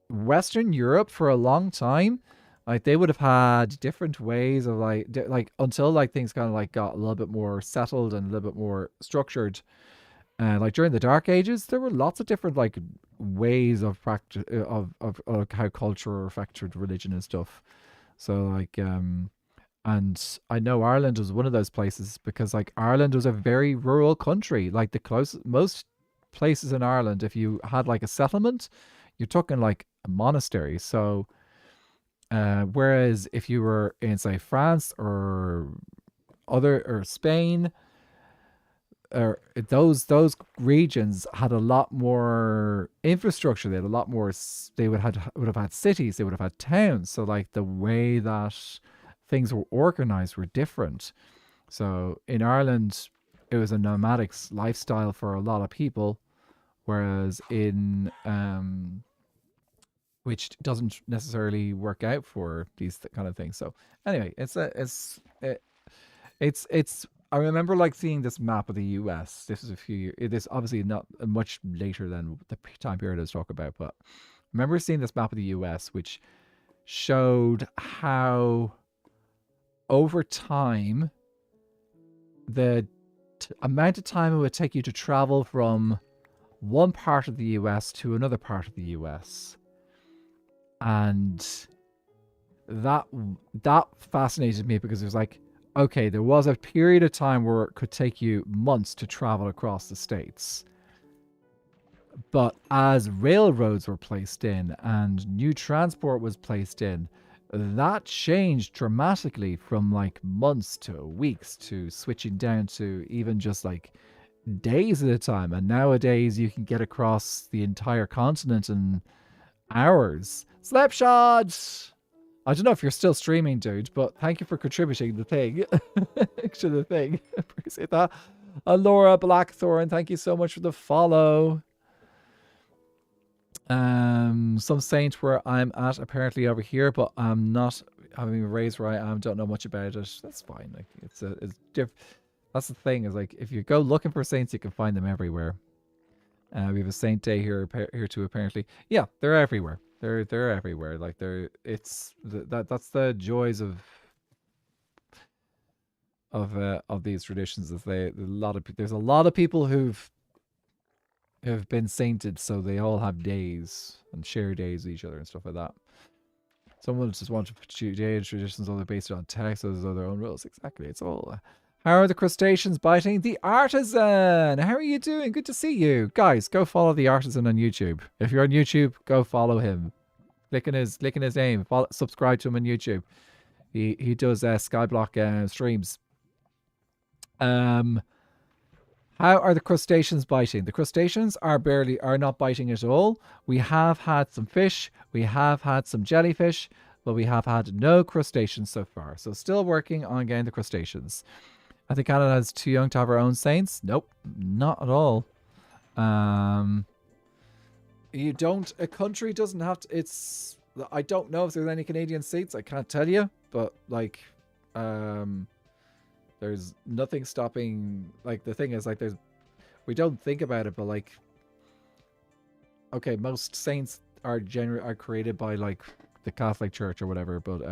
Western Europe for a long time, like they would have had different ways of like until like things kind of like got a little bit more settled and a little bit more structured. Like during the Dark Ages, there were lots of different like ways of practice of how culture affected religion and stuff. So like and I know Ireland was one of those places because like Ireland was a very rural country. Like the closest most places in Ireland, if you had like a settlement, you're talking like a monastery. So whereas if you were in say France or Spain, or those regions had a lot more infrastructure. They had a lot more. They would have had cities. They would have had towns. So like the way that things were organized were different. So in Ireland, it was a nomadic lifestyle for a lot of people, whereas in which doesn't necessarily work out for these kind of things. So anyway, it's I remember like seeing this map of the US. This is a few years. It is obviously not much later than the time period I was talking about, but I remember seeing this map of the US, which showed how over time the amount of time it would take you to travel from one part of the US to another part of the US, and that fascinated me because it was like, okay, there was a period of time where it could take you months to travel across the states. But as railroads were placed in and new transport was placed in, that changed dramatically from like months to weeks to switching down to even just like days at a time. And nowadays you can get across the entire continent in hours. Slapshots! I don't know if you're still streaming, dude, but thank you for contributing the thing to the thing. Appreciate that. Laura Blackthorn, thank you so much for the follow. Some saint where I'm at apparently over here, but I'm not having raised where I am. Don't know much about it. That's fine. Like it's that's the thing is like if you go looking for saints, you can find them everywhere. We have a saint day here too. Apparently, yeah, they're everywhere. They're everywhere. Like that's the joys of of these traditions. Is there's a lot of people who've been sainted, so they all have days and share days with each other and stuff like that. Someone just wants to put Judean traditions, all based on text, others are their own rules. Exactly, it's all. How are the crustaceans biting the artisan? How are you doing? Good to see you, guys. Go follow the artisan on YouTube. If you're on YouTube, go follow him. Clicking his name. Subscribe to him on YouTube. He does Skyblock streams. How are the crustaceans biting? The crustaceans are not biting at all. We have had some fish, we have had some jellyfish, but we have had no crustaceans so far. So still working on getting the crustaceans. I think Canada is too young to have our own saints. Nope, not at all. You don't. A country doesn't have to. It's. I don't know if there's any Canadian saints. I can't tell you, but like, there's nothing stopping. Like the thing is, like, we don't think about it, but like, okay, most saints are created by like the Catholic Church or whatever, but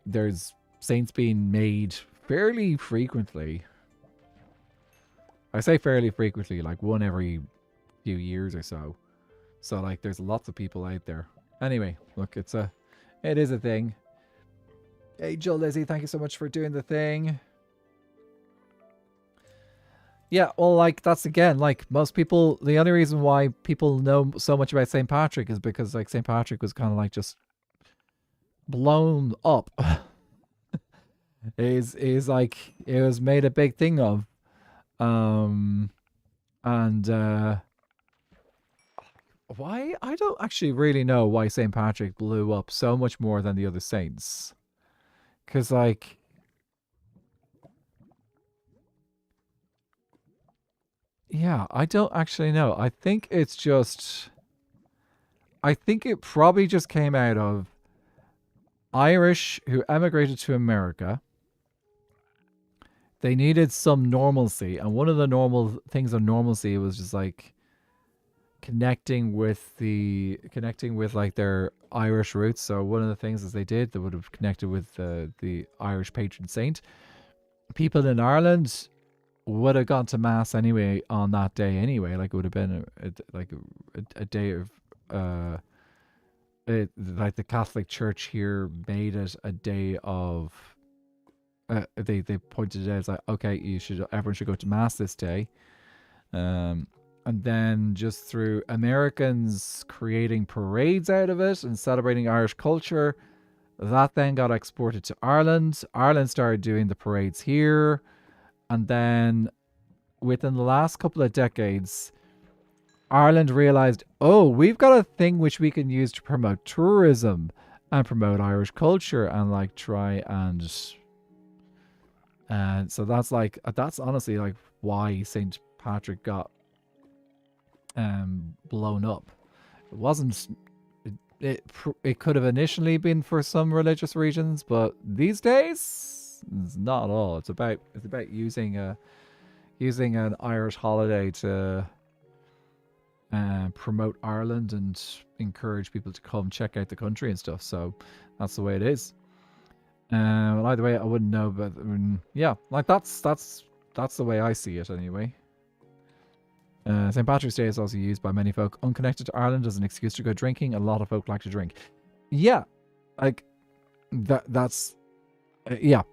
there's saints being made fairly frequently. I say fairly frequently, like one every few years or so. So like, there's lots of people out there. Anyway, look, it is a thing. Hey, Joe Lizzie, thank you so much for doing the thing. Yeah, well, like, that's again, like, most people, the only reason why people know so much about St. Patrick is because, like, St. Patrick was kind of, like, just blown up. is like, it was made a big thing of. Why? I don't actually really know why St. Patrick blew up so much more than the other saints. Because, like, yeah, I don't actually know. I think it's just, I think it probably just came out of Irish who emigrated to America. They needed some normalcy, and one of the normal things of normalcy was just like connecting with like their Irish roots. So one of the things as they did, they would have connected with the Irish patron saint. People in Ireland would have gone to mass anyway on that day anyway. Like, it would have been a day of like the Catholic Church here made it a day of they pointed it out as like, okay, everyone should go to mass this day. And then just through Americans creating parades out of it and celebrating Irish culture, that then got exported to Ireland. Ireland started doing the parades here. And then within the last couple of decades, Ireland realized, oh, we've got a thing which we can use to promote tourism and promote Irish culture and like try and so that's honestly like why St. Patrick got blown up. It wasn't. It could have initially been for some religious reasons, but these days it's not at all. It's about using an Irish holiday to promote Ireland and encourage people to come check out the country and stuff. So that's the way it is. Well, either way, I wouldn't know, but I mean, yeah, like that's the way I see it anyway. St. Patrick's Day is also used by many folk unconnected to Ireland as an excuse to go drinking. A lot of folk like to drink. Yeah, like that's yeah.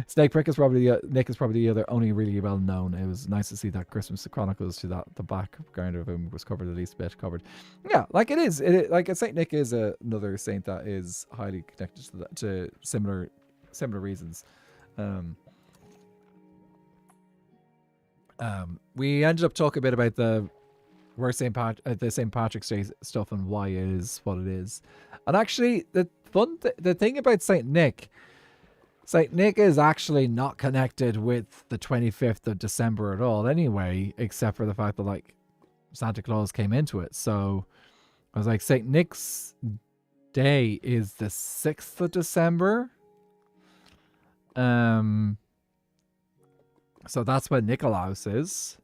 Snake Prick is probably Nick is probably the other only really well known. It was nice to see that Christmas Chronicles to the background of him was covered, at least a bit covered. Yeah, like it is. Like Saint Nick is another saint that is highly connected to that, to similar reasons. We ended up talking a bit about the St. Patrick's Day stuff and why it is what it is. And actually, the thing about Saint Nick is actually not connected with the 25th of December at all anyway, except for the fact that like Santa Claus came into it. So I was like, Saint Nick's Day is the 6th of December. So that's when Nikolaus is.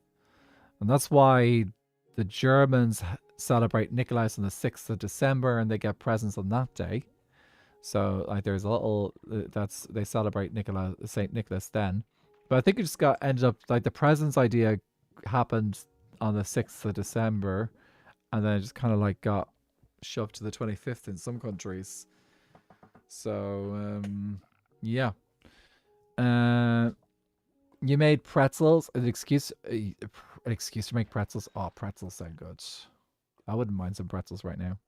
And that's why the Germans celebrate Nikolaus on the 6th of December and they get presents on that day. So like there's a little that's they celebrate Saint Nicholas then. But I think it just got ended up like the presents idea happened on the 6th of December, and then it just kind of like got shoved to the 25th in some countries. So yeah. You made pretzels. An excuse to make pretzels. Oh, pretzels sound good. I wouldn't mind some pretzels right now.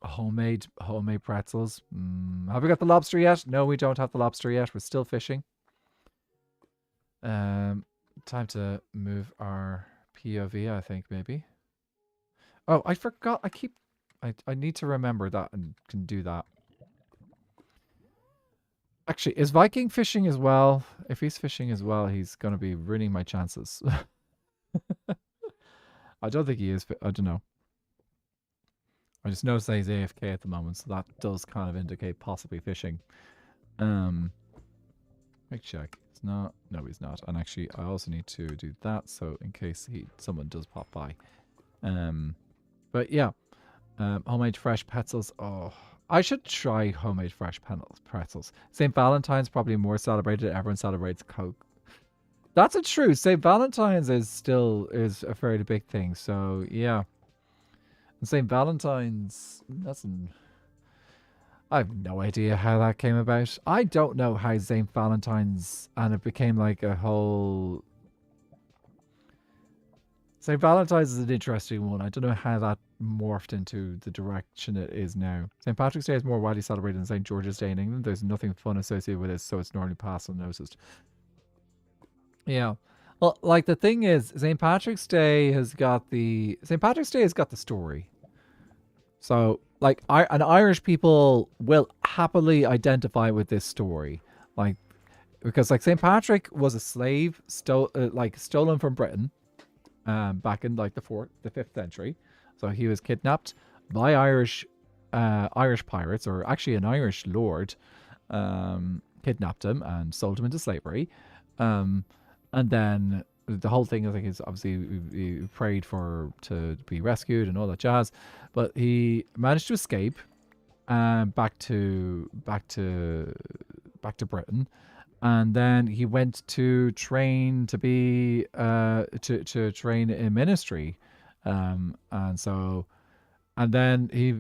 Homemade pretzels. Have we got the lobster yet? No, we don't have the lobster yet. We're still fishing. Time to move our POV, I think, maybe. Oh, I forgot. I need to remember that and can do that. Actually, is Viking fishing as well? If he's fishing as well, he's going to be ruining my chances. I don't think he is. I don't know. I just noticed that he's AFK at the moment, so that does kind of indicate possibly fishing. Quick check. It's not. No, he's not. And actually, I also need to do that, so in case someone does pop by. But yeah, homemade fresh pretzels. Oh, I should try homemade fresh pretzels. St. Valentine's probably more celebrated. Everyone celebrates Coke. That's a true. St. Valentine's is a fairly big thing. So yeah. And St. Valentine's, I have no idea how that came about. I don't know how St. Valentine's and it became like a whole. St. Valentine's is an interesting one. I don't know how that morphed into the direction it is now. St. Patrick's Day is more widely celebrated than St. George's Day in England. There's nothing fun associated with it, so it's normally passed unnoticed. Yeah. Well, like the thing is, St. Patrick's Day has got the story. So, like, Irish people will happily identify with this story, like, because like St. Patrick was a slave, stolen from Britain, back in like the 5th century. So he was kidnapped by Irish pirates, or actually an Irish lord, kidnapped him and sold him into slavery. And then the whole thing, I think, is obviously he prayed to be rescued and all that jazz, but he managed to escape, back to Britain, and then he went to train to be to train in ministry, and then he's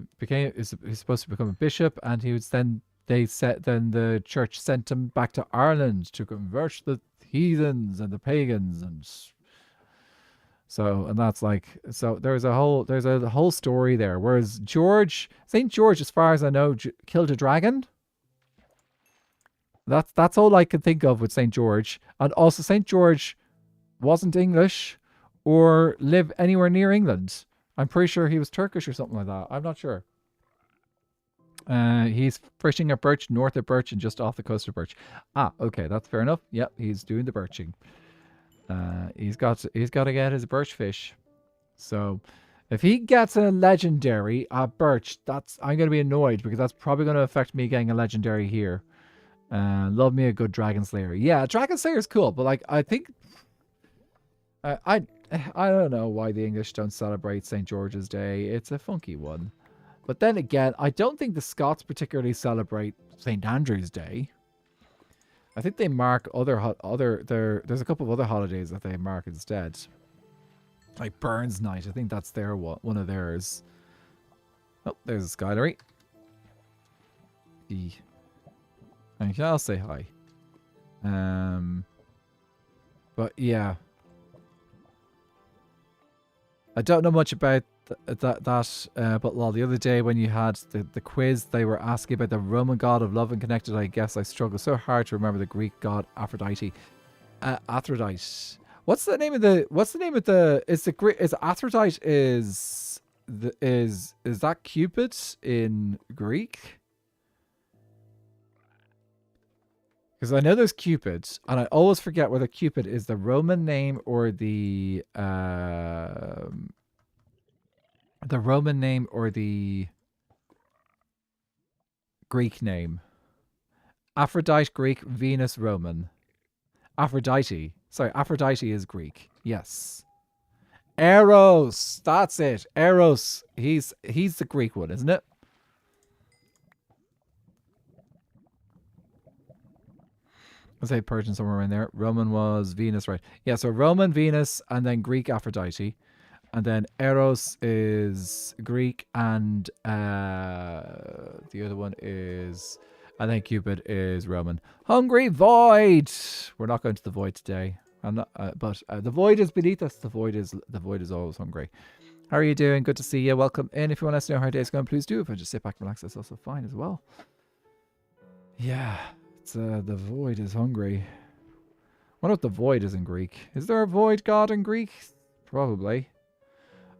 supposed to become a bishop, and he was then the church sent him back to Ireland to convert the heathens and the pagans, and that's like, so there's a whole story there. Whereas St. George, as far as I know, killed a dragon. That's all I could think of with St. George. And also St. George wasn't English or live anywhere near England. I'm pretty sure he was Turkish or something like that. I'm not sure. He's fishing at Birch, north of Birch, and just off the coast of Birch. Ah, okay, that's fair enough. Yep, he's doing the birching. He's got to get his birch fish. So, if he gets a legendary at Birch, I'm going to be annoyed, because that's probably going to affect me getting a legendary here. Love me a good Dragon Slayer. Yeah, Dragon Slayer is cool, but like I think I don't know why the English don't celebrate St. George's Day. It's a funky one. But then again, I don't think the Scots particularly celebrate St. Andrew's Day. I think they mark there's a couple of other holidays that they mark instead. Like Burns Night, I think that's one of theirs. Oh, there's a Skylery. I'll say hi. But yeah. I don't know much about that, but the other day when you had the quiz, they were asking about the Roman god of love and connected. I guess I struggle so hard to remember the Greek god Aphrodite. Aphrodite. What's the name of the? Is Aphrodite is that Cupid in Greek? Because I know there's Cupid, and I always forget whether Cupid is the Roman name or the Greek name. Aphrodite Greek, Venus Roman. Aphrodite. Sorry, Aphrodite is Greek. Yes. Eros. That's it. Eros. He's the Greek one, isn't it? I'll say Persian somewhere in there. Roman was Venus, right? Yeah, so Roman, Venus, and then Greek Aphrodite. And then Eros is Greek, and the other one is, I think Cupid is Roman. Hungry Void! We're not going to the Void today. I'm not, but the Void is beneath us. The Void is always hungry. How are you doing? Good to see you. Welcome in. If you want to know how your day's going, please do. If I just sit back and relax, that's also fine as well. Yeah, it's the Void is hungry. I wonder what the Void is in Greek. Is there a Void god in Greek? Probably.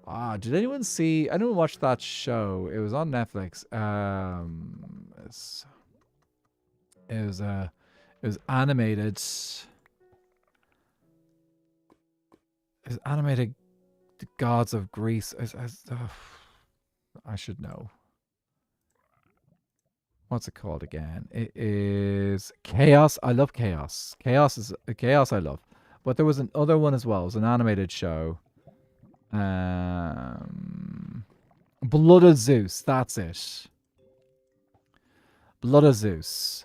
Ah, did anyone see? Anyone watch that show? It was on Netflix. It was animated. It was animated. The gods of Greece. I should know. What's it called again? It is Chaos. I love Chaos. Chaos I love. But there was another one as well. It was an animated show. Blood of Zeus. That's it. Blood of Zeus.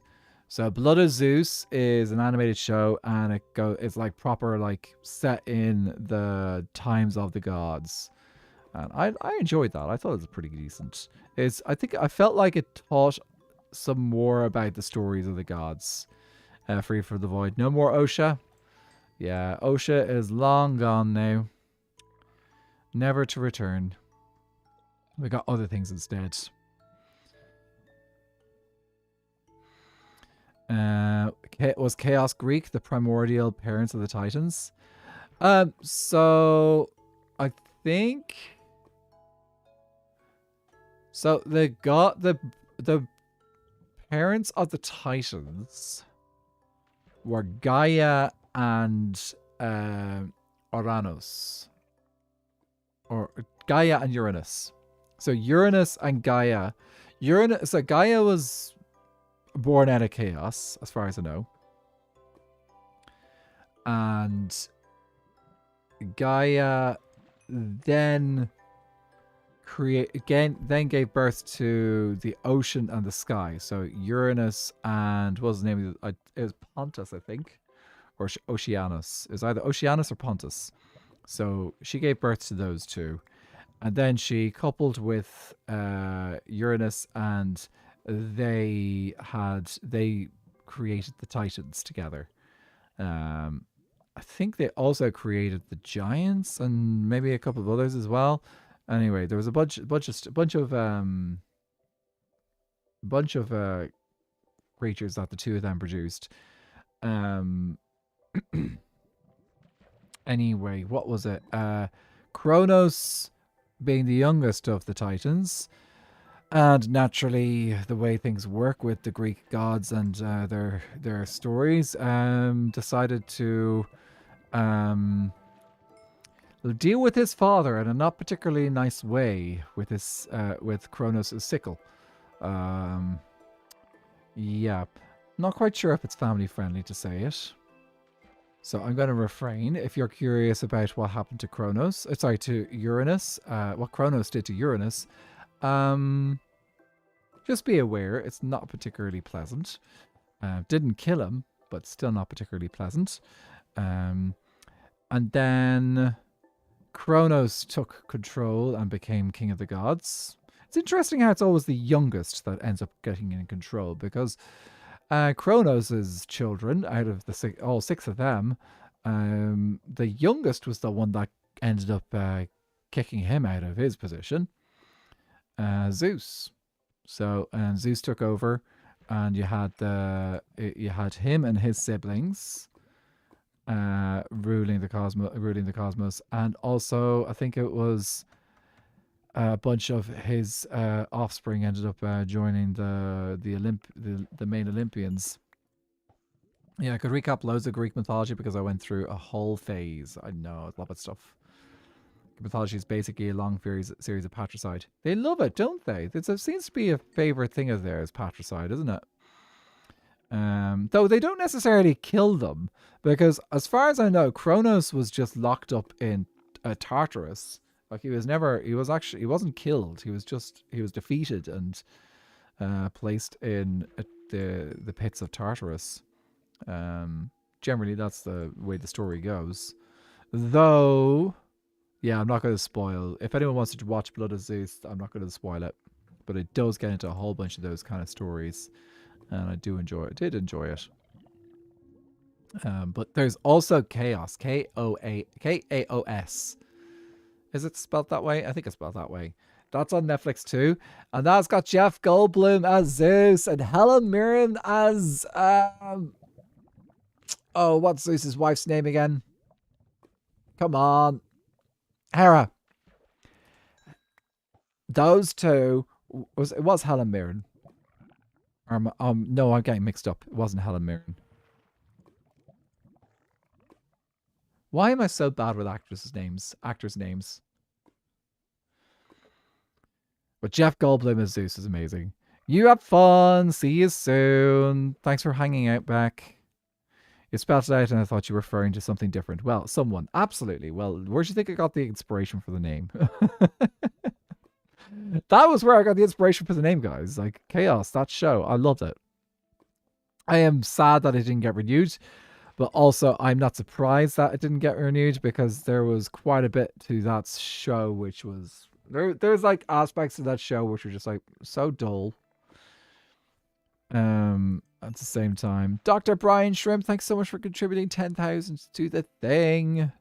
So Blood of Zeus is an animated show, and it's like proper, like set in the times of the gods. And I enjoyed that. I thought it was pretty decent. I felt like it taught some more about the stories of the gods. Free for the Void. No more Osha. Yeah, Osha is long gone now. Never to return. We got other things instead. Was Chaos Greek the primordial parents of the Titans? So I think so. The parents of the Titans were Gaia and Uranus, or Gaia and Uranus. So Uranus and Gaia. So Gaia was born out of chaos, as far as I know. And Gaia then gave birth to the ocean and the sky. So Uranus and what was the name of it was Pontus, I think, or Oceanus. It was either Oceanus or Pontus. So she gave birth to those two, and then she coupled with Uranus, and they created the Titans together. I think they also created the Giants and maybe a couple of others as well. Anyway, there was a bunch of creatures that the two of them produced. Anyway, what was it? Kronos being the youngest of the Titans. And naturally, the way things work with the Greek gods and their stories, decided to deal with his father in a not particularly nice way with Kronos' sickle. Yeah, not quite sure if it's family friendly to say it. So I'm going to refrain. If you're curious about what happened to to Uranus, what Kronos did to Uranus, just be aware it's not particularly pleasant. Didn't kill him, but still not particularly pleasant. And then Kronos took control and became king of the gods. It's interesting how it's always the youngest that ends up getting in control, because Kronos' children, out of all six of them, the youngest was the one that ended up kicking him out of his position. Zeus. So, and Zeus took over, and you had him and his siblings ruling the cosmos, and also I think it was a bunch of his offspring ended up joining the main Olympians. Yeah, I could recap loads of Greek mythology because I went through a whole phase. I know, a lot of stuff. Mythology is basically a long series of patricide. They love it, don't they? It seems to be a favorite thing of theirs, patricide, isn't it? Though they don't necessarily kill them, because as far as I know, Kronos was just locked up in Tartarus. Like he wasn't killed. He was defeated and placed in the pits of Tartarus. Generally, that's the way the story goes. Though, yeah, I'm not going to spoil. If anyone wants to watch Blood of Zeus, I'm not going to spoil it. But it does get into a whole bunch of those kind of stories, and I do enjoy it. Did enjoy it. But there's also Chaos, Kaos. Is it spelled that way? I think it's spelled that way. That's on Netflix too, and that's got Jeff Goldblum as Zeus and Helen Mirren as oh, what's Zeus's wife's name again? Come on, Hera. Those two it was Helen Mirren. No, I'm getting mixed up. It wasn't Helen Mirren. Why am I so bad with actors' names? But Jeff Goldblum as Zeus is amazing. You have fun. See you soon. Thanks for hanging out back. You spelled it out and I thought you were referring to something different. Well, someone. Absolutely. Well, where do you think I got the inspiration for the name? That was where I got the inspiration for the name, guys. Like, Chaos, that show. I loved it. I am sad that it didn't get renewed, but also I'm not surprised that it didn't get renewed because there was quite a bit to that show which was... There's like aspects of that show which were just like so dull. At the same time, Dr. Brian Shrimp, thanks so much for contributing 10,000 to the thing.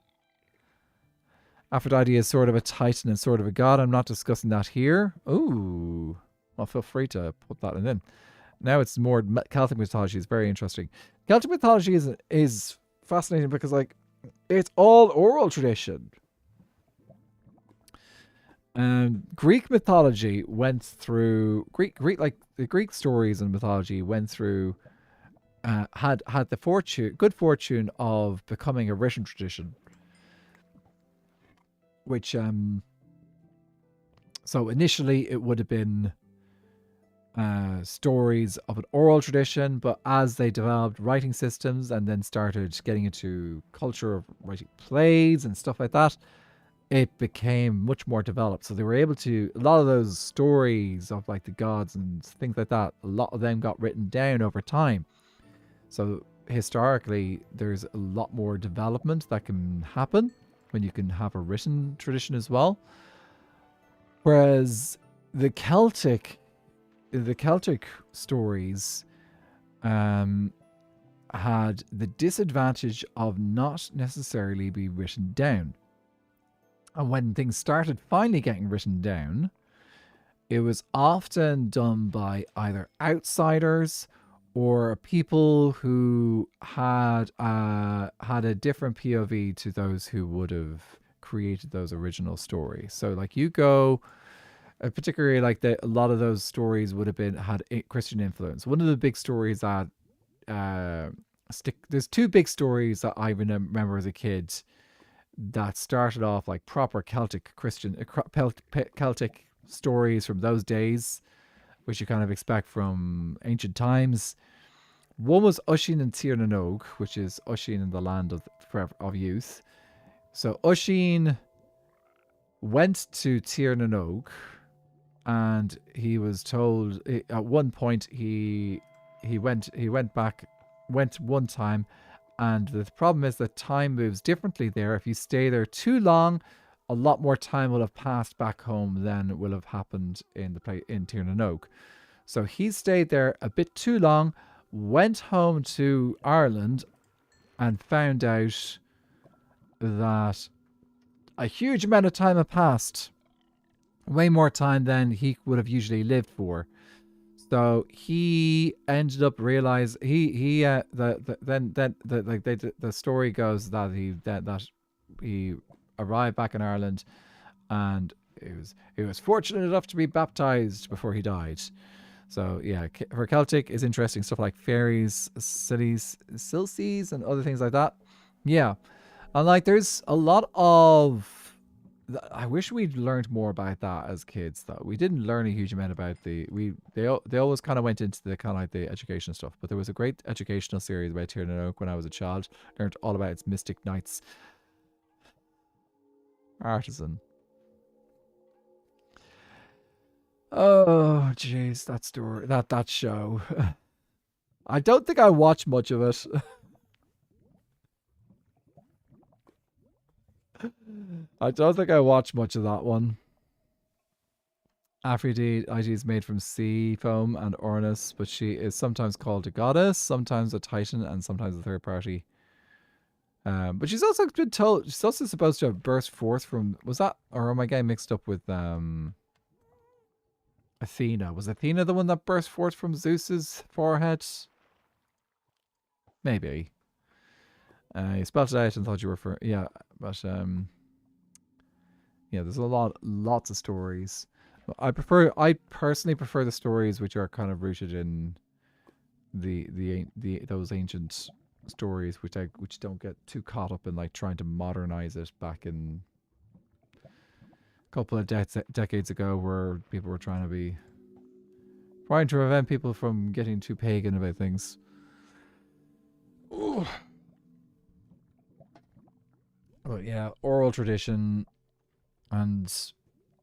Aphrodite is sort of a titan and sort of a god. I'm not discussing that here. Ooh, well, feel free to put that in. Now it's more Celtic mythology. It's very interesting. Celtic mythology is fascinating because like it's all oral tradition. Greek mythology went through Greek like the Greek stories and mythology went through had the good fortune of becoming a written tradition, which so initially it would have been stories of an oral tradition, but as they developed writing systems and then started getting into culture of writing plays and stuff like that, it became much more developed. So they were able to, a lot of those stories of like the gods and things like that, a lot of them got written down over time. So historically, there's a lot more development that can happen when you can have a written tradition as well. Whereas the Celtic stories had the disadvantage of not necessarily be written down. And when things started finally getting written down, it was often done by either outsiders or people who had a different POV to those who would have created those original stories. So like you go, particularly like a lot of those stories would have had Christian influence. One of the big stories that there's two big stories that I remember as a kid that started off like proper Celtic Celtic stories from those days, which you kind of expect from ancient times. One was Uiscin and Tír na nÓg, which is Uiscin in the land of youth. So Uiscin went to Tír na nÓg, and he was told at one point he went one time. And the problem is that time moves differently there. If you stay there too long, a lot more time will have passed back home than will have happened in Tír na nÓg. So he stayed there a bit too long, went home to Ireland, and found out that a huge amount of time had passed. Way more time than he would have usually lived for. So he ended up realize the story goes that he arrived back in Ireland, and he was fortunate enough to be baptized before he died. So yeah, for Celtic is interesting stuff like fairies, silsies, and other things like that. Yeah, and like there's a lot of. I wish we'd learned more about that as kids. That we didn't learn a huge amount about they always kind of went into the kind of like the education stuff. But there was a great educational series about Tír na nÓg when I was a child. Learned all about its mystic knights. Artisan. Oh jeez, that story, that show. I don't think I watched much of it. I don't think I watched much of that one. Aphrodite is made from sea foam and Ornus, but she is sometimes called a goddess, sometimes a titan, and sometimes a third party. But she's also been told she's also supposed to have burst forth from. Was that, or am I getting mixed up with Athena? Was Athena the one that burst forth from Zeus's forehead? Maybe. You spelled it out and thought you were for yeah, but yeah. There's lots of stories. I personally prefer the stories which are kind of rooted in the those ancient stories, which don't get too caught up in like trying to modernize it back in a couple of decades ago, where people were trying to prevent people from getting too pagan about things. Ooh. But yeah, oral tradition, and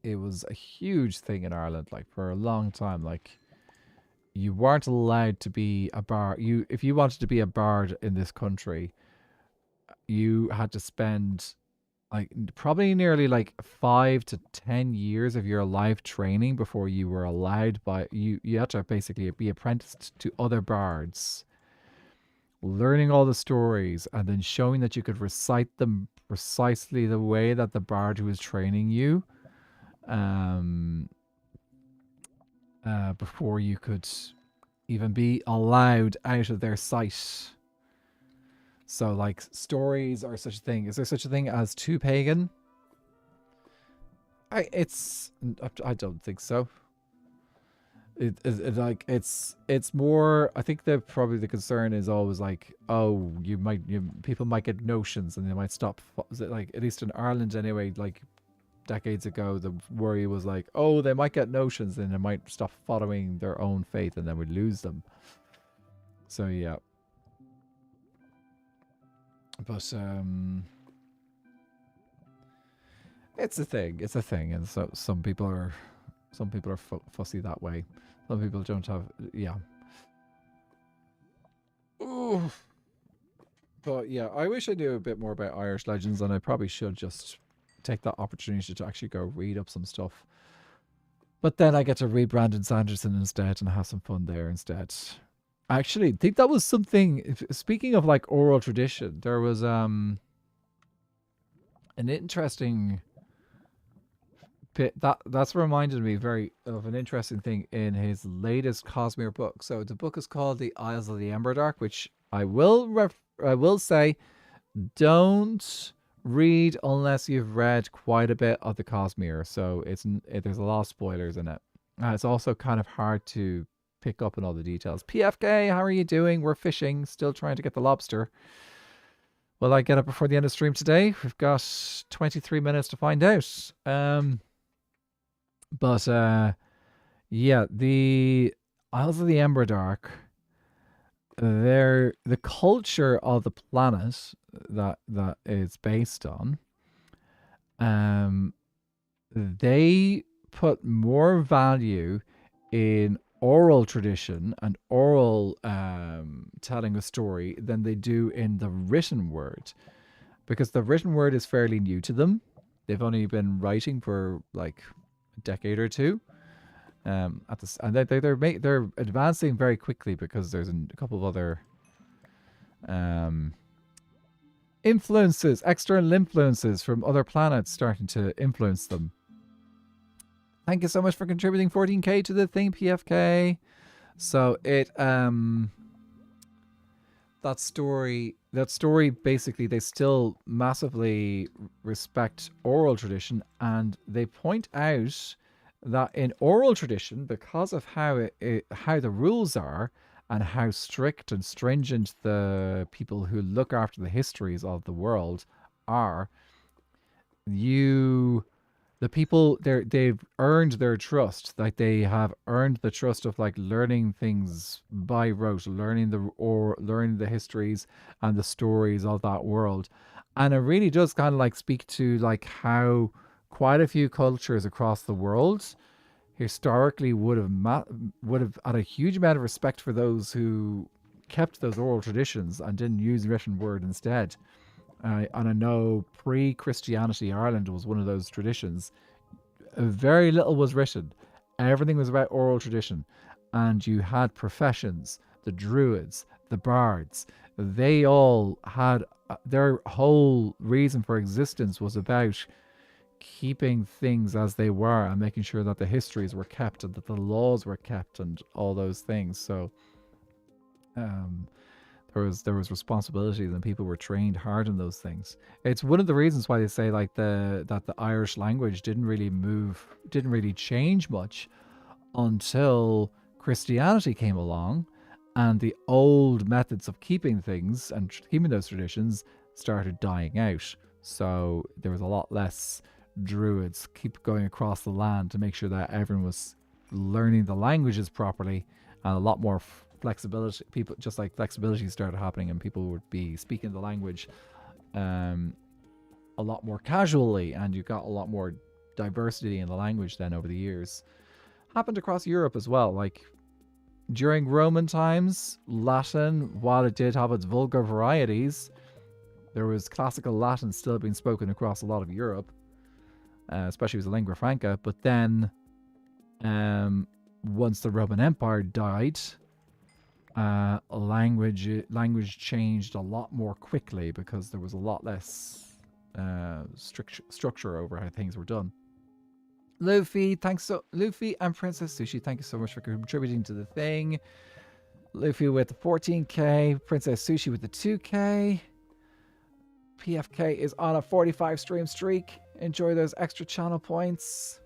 it was a huge thing in Ireland, like for a long time. Like you weren't allowed to be a bard. If you wanted to be a bard in this country, you had to spend like probably nearly like 5 to 10 years of your life training before you were allowed by you had to basically be apprenticed to other bards, learning all the stories and then showing that you could recite them precisely the way that the bard who was training you um before you could even be allowed out of their sight. So like stories are such a thing. Is there such a thing as too pagan? I don't think so. Like it's more. I think that probably the concern is always like, oh, people might get notions and they might stop. Like at least in Ireland anyway, like decades ago, the worry was like, oh, they might get notions and they might stop following their own faith and then we'd lose them. So yeah. But it's a thing. It's a thing, and so some people are fussy that way. Some people don't have. Yeah. Ooh. But yeah, I wish I knew a bit more about Irish legends, and I probably should just take that opportunity to actually go read up some stuff. But then I get to read Brandon Sanderson instead and have some fun there instead. I actually think that was something. Speaking of like oral tradition, there was an interesting bit that's reminded me very of an interesting thing in his latest Cosmere book. So the book is called The Isles of the Emberdark, which I will say, don't read unless you've read quite a bit of the Cosmere. So there's a lot of spoilers in it. It's also kind of hard to pick up on all the details. PFK, how are you doing? We're fishing, still trying to get the lobster. Will I get it before the end of stream today? We've got 23 minutes to find out. But yeah, the Isles of the Emberdark, the culture of the planet that it's based on, they put more value in oral tradition and oral telling a story than they do in the written word, because the written word is fairly new to them. They've only been writing for like a decade or two. And they're advancing very quickly because there's a couple of other external influences from other planets starting to influence them. Thank you so much for contributing 14k to the thing, PFK. So that story basically, they still massively respect oral tradition, and they point out that in oral tradition, because of how the rules are and how strict and stringent the people who look after the histories of the world are, the people they've earned their trust. Like they have earned the trust of like learning things by rote, learning the histories and the stories of that world. And it really does kind of like speak to like how quite a few cultures across the world historically would have had a huge amount of respect for those who kept those oral traditions and didn't use written word instead. And I know pre-Christianity Ireland was one of those traditions. Very little was written. Everything was about oral tradition. And you had professions, the druids, the bards. They all had their whole reason for existence was about keeping things as they were and making sure that the histories were kept and that the laws were kept and all those things. So um, there was responsibilities and people were trained hard in those things. It's one of the reasons why they say like that the Irish language didn't really change much until Christianity came along and the old methods of keeping things and keeping those traditions started dying out. So there was a lot less druids keep going across the land to make sure that everyone was learning the languages properly, and a lot more flexibility. People just like flexibility started happening, and people would be speaking the language a lot more casually, and you got a lot more diversity in the language then over the years. Happened across Europe as well. Like during Roman times, Latin, while it did have its vulgar varieties, there was classical Latin still being spoken across a lot of Europe, especially as a lingua franca. But then, once the Roman Empire died, language changed a lot more quickly because there was a lot less structure over how things were done. Luffy and Princess Sushi, thank you so much for contributing to the thing. Luffy with the 14k, Princess Sushi with the 2k. PFK is on a 45 stream streak. Enjoy those extra channel points.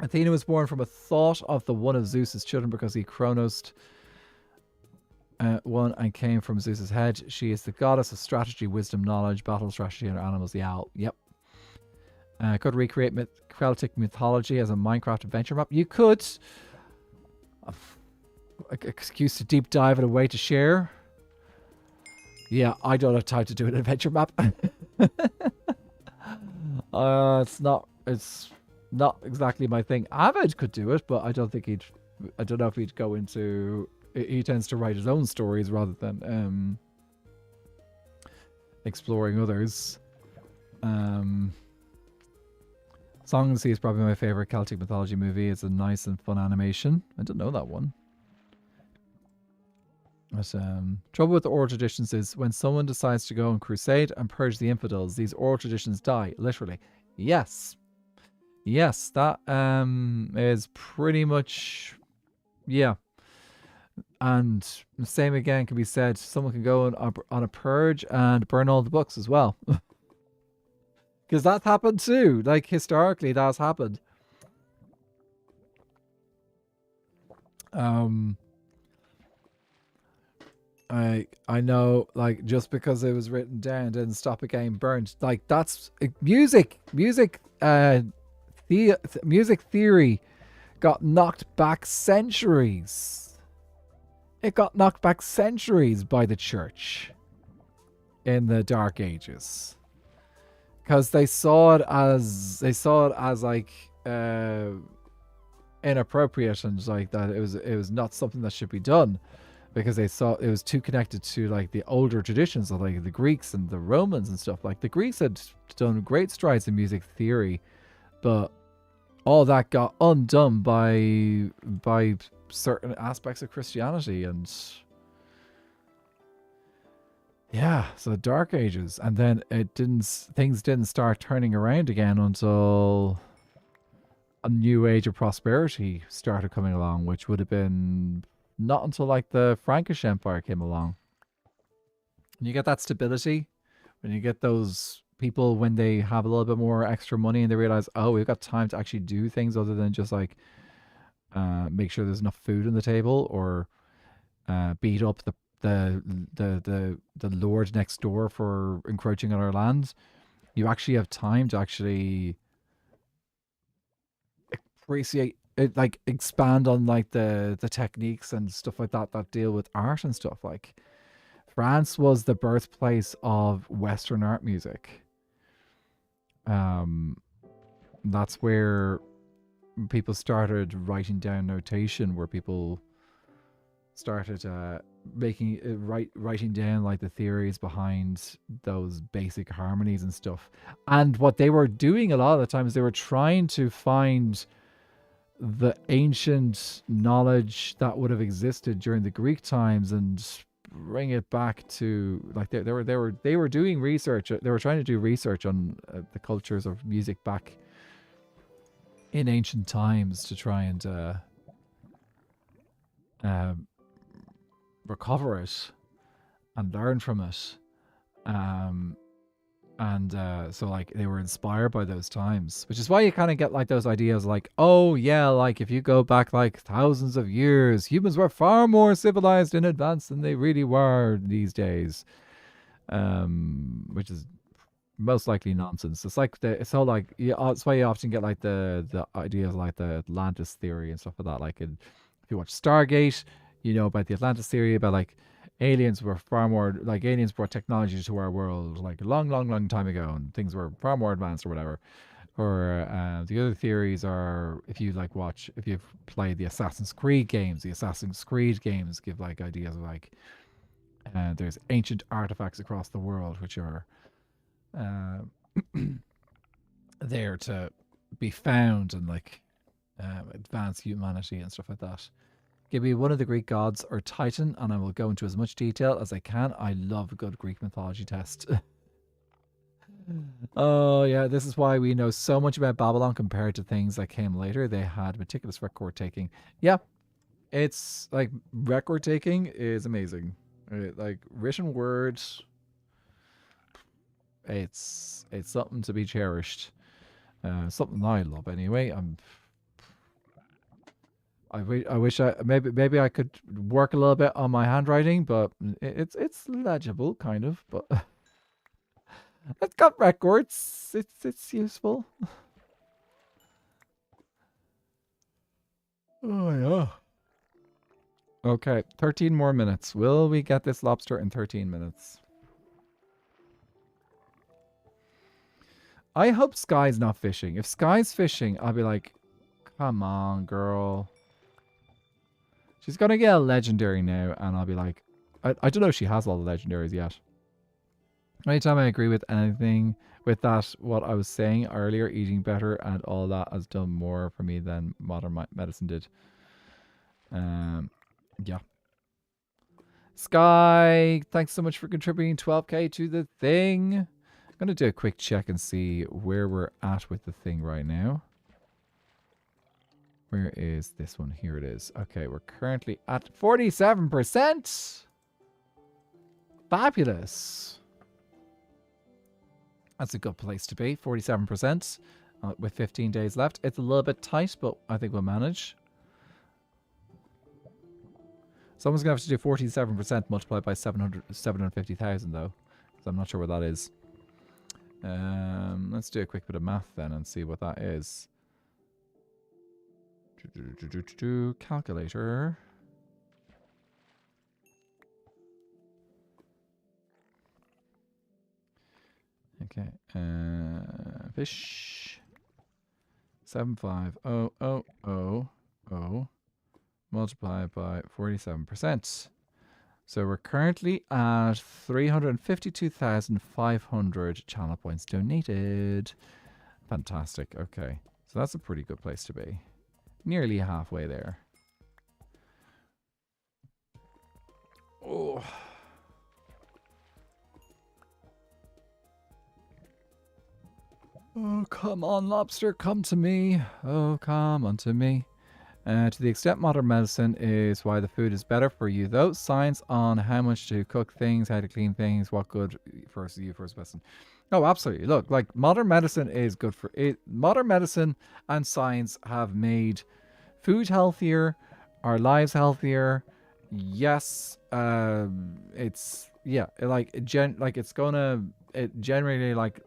Athena was born from a thought of the one of Zeus's children because he chronosed one and came from Zeus's head. She is the goddess of strategy, wisdom, knowledge, battle strategy, and animals. The owl. Yep. Could recreate Celtic mythology as a Minecraft adventure map. You could. Excuse to deep dive and a way to share. Yeah, I don't have time to do an adventure map. It's not exactly my thing. Avid could do it, but I don't know if he'd go into. He tends to write his own stories rather than exploring others. Song of the Sea is probably my favorite Celtic mythology movie. It's a nice and fun animation. I don't know that one. But, trouble with the oral traditions is when someone decides to go on crusade and purge the infidels, these oral traditions die, literally. Yes. Yes, that is pretty much, yeah. And the same again can be said, someone can go on a purge and burn all the books as well. Because that's happened too. Like, historically, that's happened. I know, like, just because it was written down didn't stop it getting burned. Like, that's music theory got knocked back centuries. It got knocked back centuries by the church in the Dark Ages, because they saw it as like inappropriate and like that it was not something that should be done, because they saw it was too connected to like the older traditions of like the Greeks and the Romans and stuff. Like the Greeks had done great strides in music theory, but all that got undone by certain aspects of Christianity. And yeah, so the Dark Ages, and then things didn't start turning around again until a new age of prosperity started coming along, which would have been not until like the Frankish Empire came along. And you get that stability when you get those people, when they have a little bit more extra money and they realize, oh, we've got time to actually do things other than just like make sure there's enough food on the table, or beat up the lord next door for encroaching on our land. You actually have time to actually appreciate it, like expand on like the techniques and stuff like that deal with art and stuff. Like France was the birthplace of Western art music. That's where people started writing down notation, where people started making writing down like the theories behind those basic harmonies and stuff. And what they were doing a lot of the times, they were trying to find the ancient knowledge that would have existed during the Greek times and bring it back to like they were doing research. They were trying to do research on the cultures of music back in ancient times to try and uh, recover it and learn from it. So like they were inspired by those times, which is why you kind of get like those ideas like, oh yeah, like if you go back like thousands of years, humans were far more civilized and advanced than they really were these days. Which is most likely nonsense. It's like it's all like, yeah, it's why you often get like the ideas like the Atlantis theory and stuff like that. Like if you watch Stargate, you know about the Atlantis theory about like aliens were far more like aliens brought technology to our world like a long time ago, and things were far more advanced or whatever. Or the other theories are if you've played the Assassin's Creed games, give like ideas of like there's ancient artifacts across the world which are uh, there to be found and like advance humanity and stuff like that. Give me one of the Greek gods or Titan, and I will go into as much detail as I can. I love a good Greek mythology test. Oh, yeah, this is why we know so much about Babylon compared to things that came later. They had meticulous record taking. Yeah, it's like record taking is amazing. Like written words, it's something to be cherished. Something I love anyway. I wish I maybe I could work a little bit on my handwriting, but it's legible kind of. But it's got records. It's useful. Oh yeah. Okay, 13 more minutes. Will we get this lobster in 13 minutes? I hope Sky's not fishing. If Sky's fishing, I'll be like, come on, girl. She's going to get a legendary now, and I'll be like, I don't know if she has all the legendaries yet. Anytime I agree with anything with that, what I was saying earlier, eating better and all that has done more for me than modern medicine did. Yeah. Sky, thanks so much for contributing 12k to the thing. I'm going to do a quick check and see where we're at with the thing right now. Where is this one? Here it is. Okay, we're currently at 47%. Fabulous. That's a good place to be. 47% with 15 days left. It's a little bit tight, but I think we'll manage. Someone's going to have to do 47% multiplied by 750,000 though. Because I'm not sure what that is. Let's do a quick bit of math then and see what that is. Calculator. Okay. Fish. 75000 multiplied by 47%. So we're currently at 352,500 channel points donated. Fantastic. Okay. So that's a pretty good place to be. Nearly halfway there. Oh. Oh, come on, lobster, come to me. Oh, come unto me. To the extent modern medicine is why the food is better for you, though. Science on how much to cook things, how to clean things, what good for you for a person. Oh, absolutely. Look, like modern medicine is good for it. Modern medicine and science have made food healthier, our lives healthier. Yes, it's generally like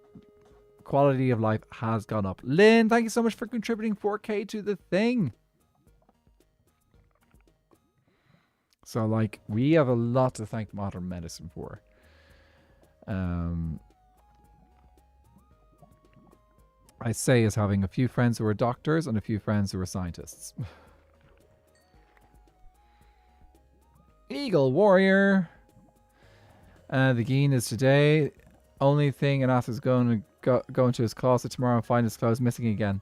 quality of life has gone up. Lynn, thank you so much for contributing 4k to the thing. So like we have a lot to thank modern medicine for. I say as having a few friends who are doctors and a few friends who are scientists. Eagle Warrior. The Geen is today. Only thing Anath is going to go into his closet tomorrow and find his clothes missing again.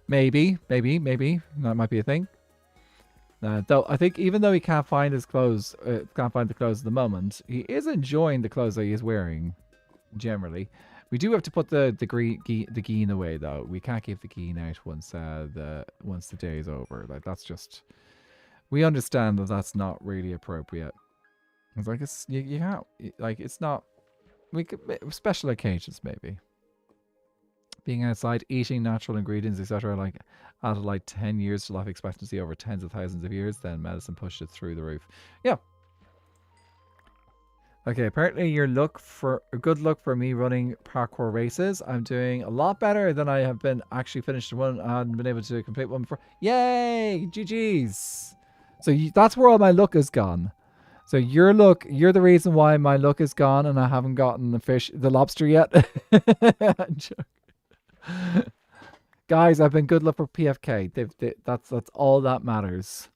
Maybe. That might be a thing. Though I think even though he can't find his clothes, can't find the clothes at the moment, he is enjoying the clothes that he is wearing. Generally, we do have to put the Geen away though. We can't keep the Geen out once the day is over. Like that's just. We understand that that's not really appropriate. It's like you can't like it's not. We could special occasions maybe. Being outside, eating natural ingredients, etc. Like added like 10 years to life expectancy over tens of thousands of years. Then medicine pushed it through the roof. Yeah. Okay. Apparently, your good luck for me running parkour races. I'm doing a lot better than I have been actually finished one and been able to complete one before. Yay! GG's. So that's where all my luck is gone. So you're the reason why my luck is gone and I haven't gotten the lobster yet. Guys, I've been good luck for PFK. That's all that matters.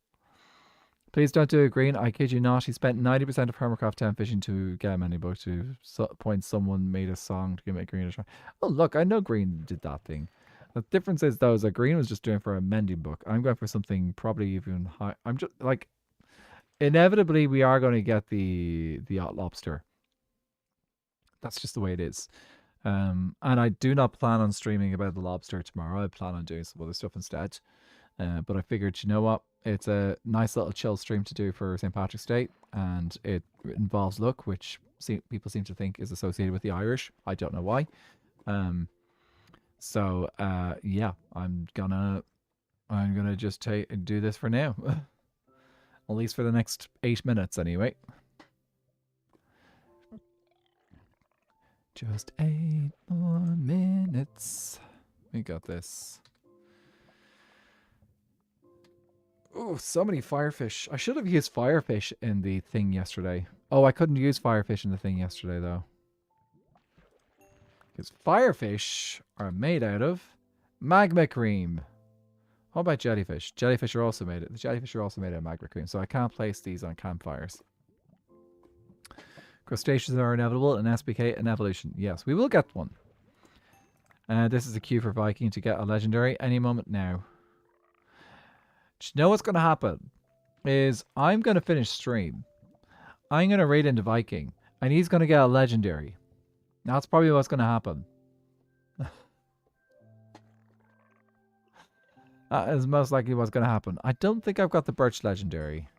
Please don't do a green. I kid you not. He spent 90% of Hermitcraft 10 fishing to get a many book to point someone made a song to give it a green. Oh, look, I know green did that thing. The difference is, though, is that green was just doing for a mending book. I'm going for something probably even high. I'm just like, inevitably, we are going to get the lobster. That's just the way it is. And I do not plan on streaming about the lobster tomorrow. I plan on doing some other stuff instead. But I figured, you know what? It's a nice little chill stream to do for St. Patrick's Day. And it involves luck, which people seem to think is associated with the Irish. I don't know why. So yeah, I'm gonna just do this for now. At least for the next 8 minutes anyway. Just 8 more minutes. We got this. Oh, so many firefish. I should have used firefish in the thing yesterday. Oh, I couldn't use firefish in the thing yesterday, though. Because firefish are made out of magma cream. How about jellyfish? Jellyfish are also made. The jellyfish are also made out of magma cream, so I can't place these on campfires. Crustaceans are inevitable, and SBK an evolution. Yes, we will get one. This is a queue for Viking to get a legendary any moment now. Do you know what's going to happen? Is I'm going to finish stream. I'm going to raid into Viking, and he's going to get a legendary. That's probably what's going to happen. That is most likely what's going to happen. I don't think I've got the birch legendary.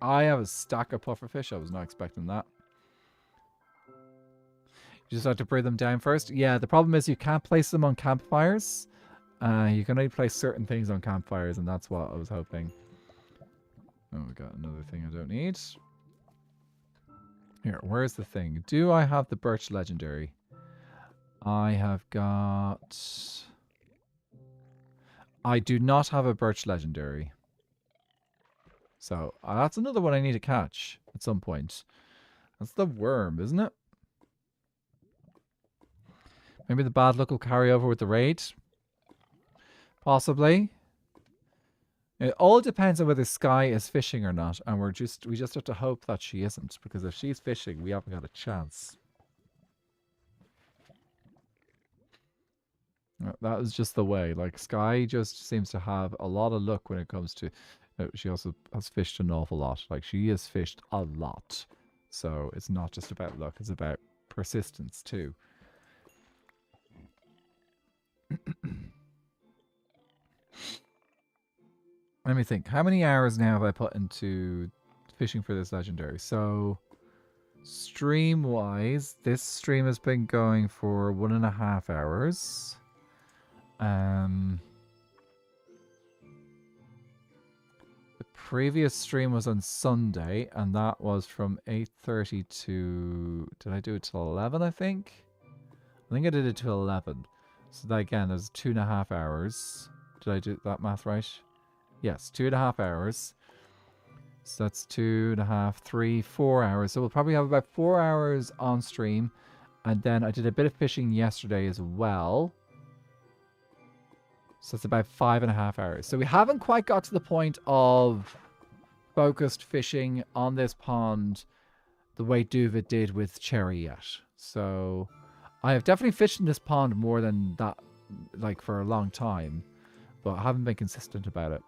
I have a stack of pufferfish. I was not expecting that. You just have to bring them down first. Yeah, the problem is you can't place them on campfires. You can only place certain things on campfires, and that's what I was hoping. Oh, we got another thing I don't need. Here, where's the thing? Do I have the birch legendary? I have got... I do not have a birch legendary. So, that's another one I need to catch at some point. That's the worm, isn't it? Maybe the bad luck will carry over with the raid. Possibly. It all depends on whether Sky is fishing or not, and we just have to hope that she isn't, because if she's fishing, we haven't got a chance. That is just the way. Like, Sky just seems to have a lot of luck when it comes to... she also has fished an awful lot. Like, she has fished a lot. So, it's not just about luck. It's about persistence, too. Let me think. How many hours now have I put into fishing for this legendary? So, stream-wise, this stream has been going for 1.5 hours. The previous stream was on Sunday, and that was from 8:30 to... Did I do it till 11, I think? I think I did it till 11. So that, again, there's 2.5 hours. Did I do that math right? Yes, 2.5 hours. So that's 2.5, 3, 4 hours. So we'll probably have about 4 hours on stream. And then I did a bit of fishing yesterday as well. So it's about 5.5 hours. So we haven't quite got to the point of focused fishing on this pond the way Duvet did with Cherry yet. So I have definitely fished in this pond more than that, like, for a long time, but I haven't been consistent about it.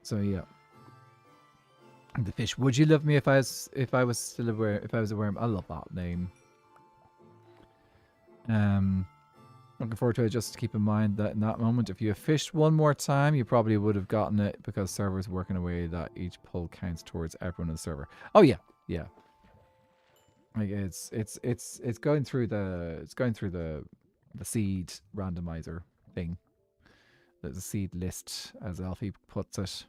So yeah. The fish. Would you love me if I was still aware, if I was a worm? I love that name. Looking forward to it. Just keep in mind that in that moment, if you have fished one more time, you probably would have gotten it because servers work in a way that each pull counts towards everyone in the server. Oh yeah, yeah. Like it's going through the seed randomizer thing. The seed list, as Alfie puts it.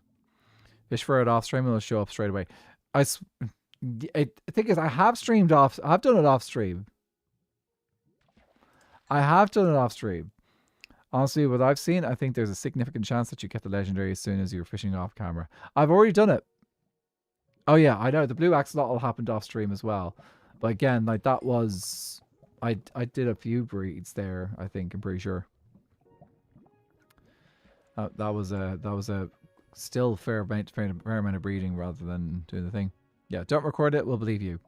Fish for it off stream and it'll show up straight away. The thing is, I have streamed off. I've done it off stream. I have done it off stream. Honestly, what I've seen, I think there's a significant chance that you get the legendary as soon as you're fishing off camera. I've already done it. Oh yeah, I know. The blue axolotl happened off stream as well. But again, like that was... I did a few breeds there, I think. I'm pretty sure. That was a still fair amount of breeding rather than doing the thing. Yeah, don't record it. We'll believe you.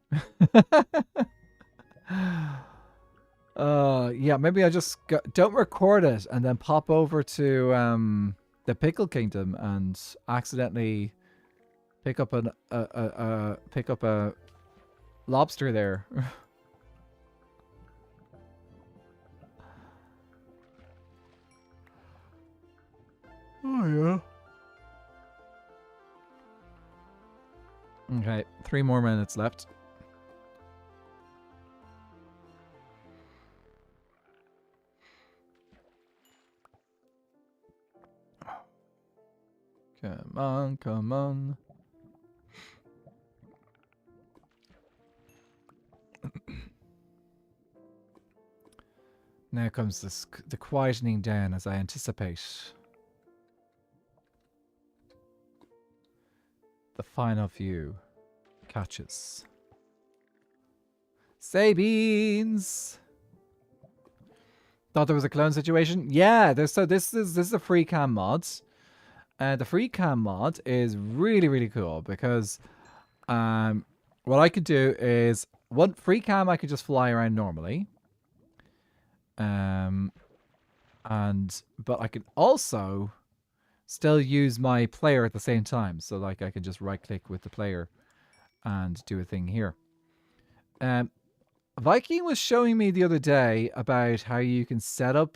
Yeah, maybe I just don't record it and then pop over to the Pickle Kingdom and accidentally pick up a lobster there. Oh yeah. Okay, 3 more minutes left. Come on, come on. Now comes the quietening down as I anticipate the final few catches. Sabines! Thought there was a clone situation? Yeah, this is a free cam mod. The free cam mod is really, really cool because what I could do is one free cam I could just fly around normally. But I can also still use my player at the same time. So like I can just right click with the player and do a thing here. Viking was showing me the other day about how you can set up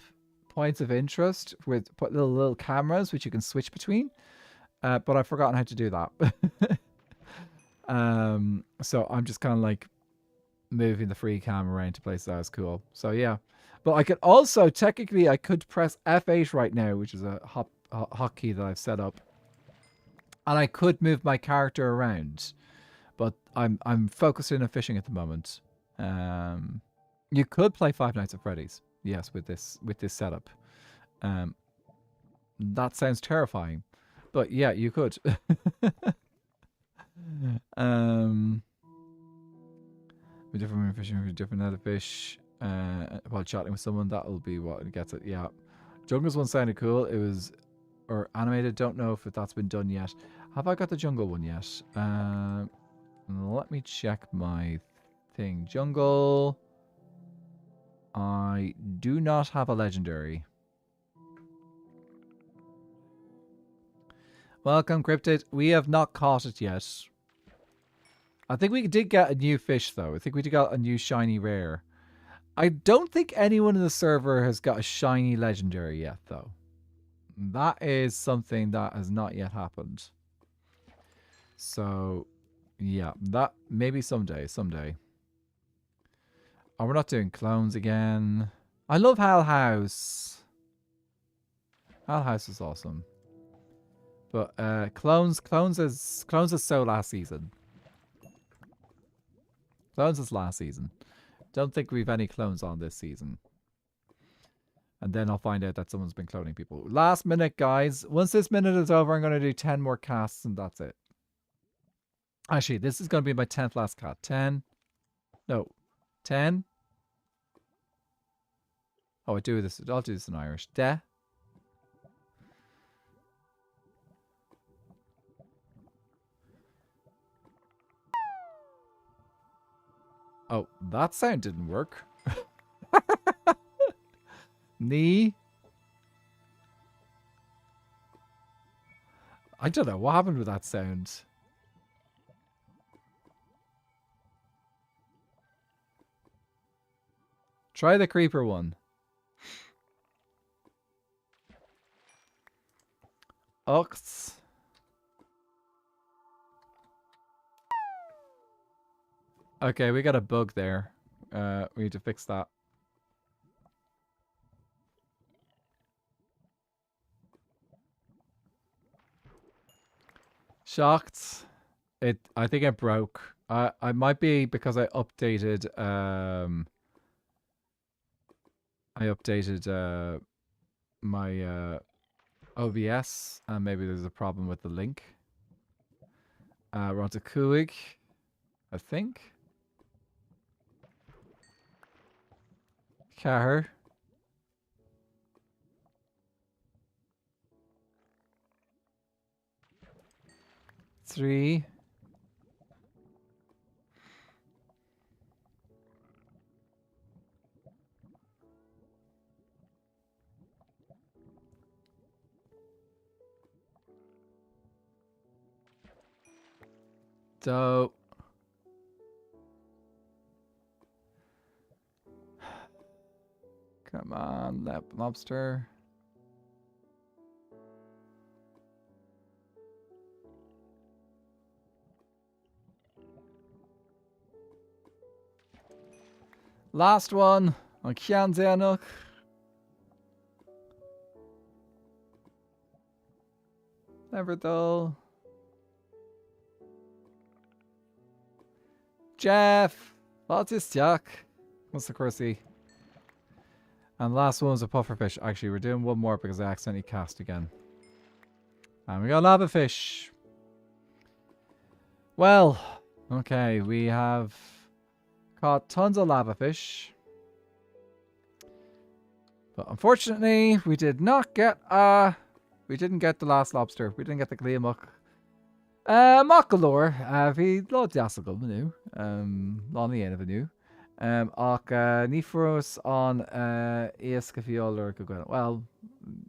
points of interest with little cameras which you can switch between. But I've forgotten how to do that. So I'm just kind of like moving the free cam around to places that was cool. So yeah. But I could also, technically, I could press F8 right now, which is a hotkey that I've set up. And I could move my character around. But I'm focusing on fishing at the moment. You could play Five Nights at Freddy's, yes, with this setup. That sounds terrifying. But yeah, you could. With different fishing with different other fish. While chatting with someone, that'll be what gets it. Yeah, Jungle's one sounded cool. It was or animated. Don't know if that's been done yet. Have I got the jungle one yet? Let me check my thing. Jungle. I do not have a legendary. Welcome, Cryptid. We have not caught it yet. I think we did get a new fish though. I think we did get a new shiny rare. I don't think anyone in the server has got a shiny legendary yet, though. That is something that has not yet happened. So, yeah, that maybe someday. Oh, we're not doing clones again. I love Hal House. Hal House is awesome. But clones is so last season. Clones is last season. Don't think we've any clones on this season. And then I'll find out that someone's been cloning people. Last minute, guys. Once this minute is over, I'm going to do 10 more casts and that's it. Actually, this is going to be my 10th last cast. 10. No. 10. Oh, I'll do this in Irish. De. Oh, that sound didn't work. Knee. I don't know what happened with that sound. Try the creeper one. Ox. Okay, we got a bug there. We need to fix that. Shocked. I think it broke. I might be because I updated my OBS, and maybe there's a problem with the link. We're on to Kuig, I think. Car. Three. Dope. Come on, Lobster. Last one. On Kian Zeanuk. Never dull. Jeff. Lots of Jack. What's the Cursey? And last one was a pufferfish. Actually, we're doing one more because I accidentally cast again. And we got lava fish. Well, okay, we have caught tons of lava fish. But unfortunately, we did not get we didn't get the last lobster. We didn't get the Gaeilge. Mock galore. We lo diasagol menu. Lonnie end of a new. Ach Niforos on Eescafiol or well,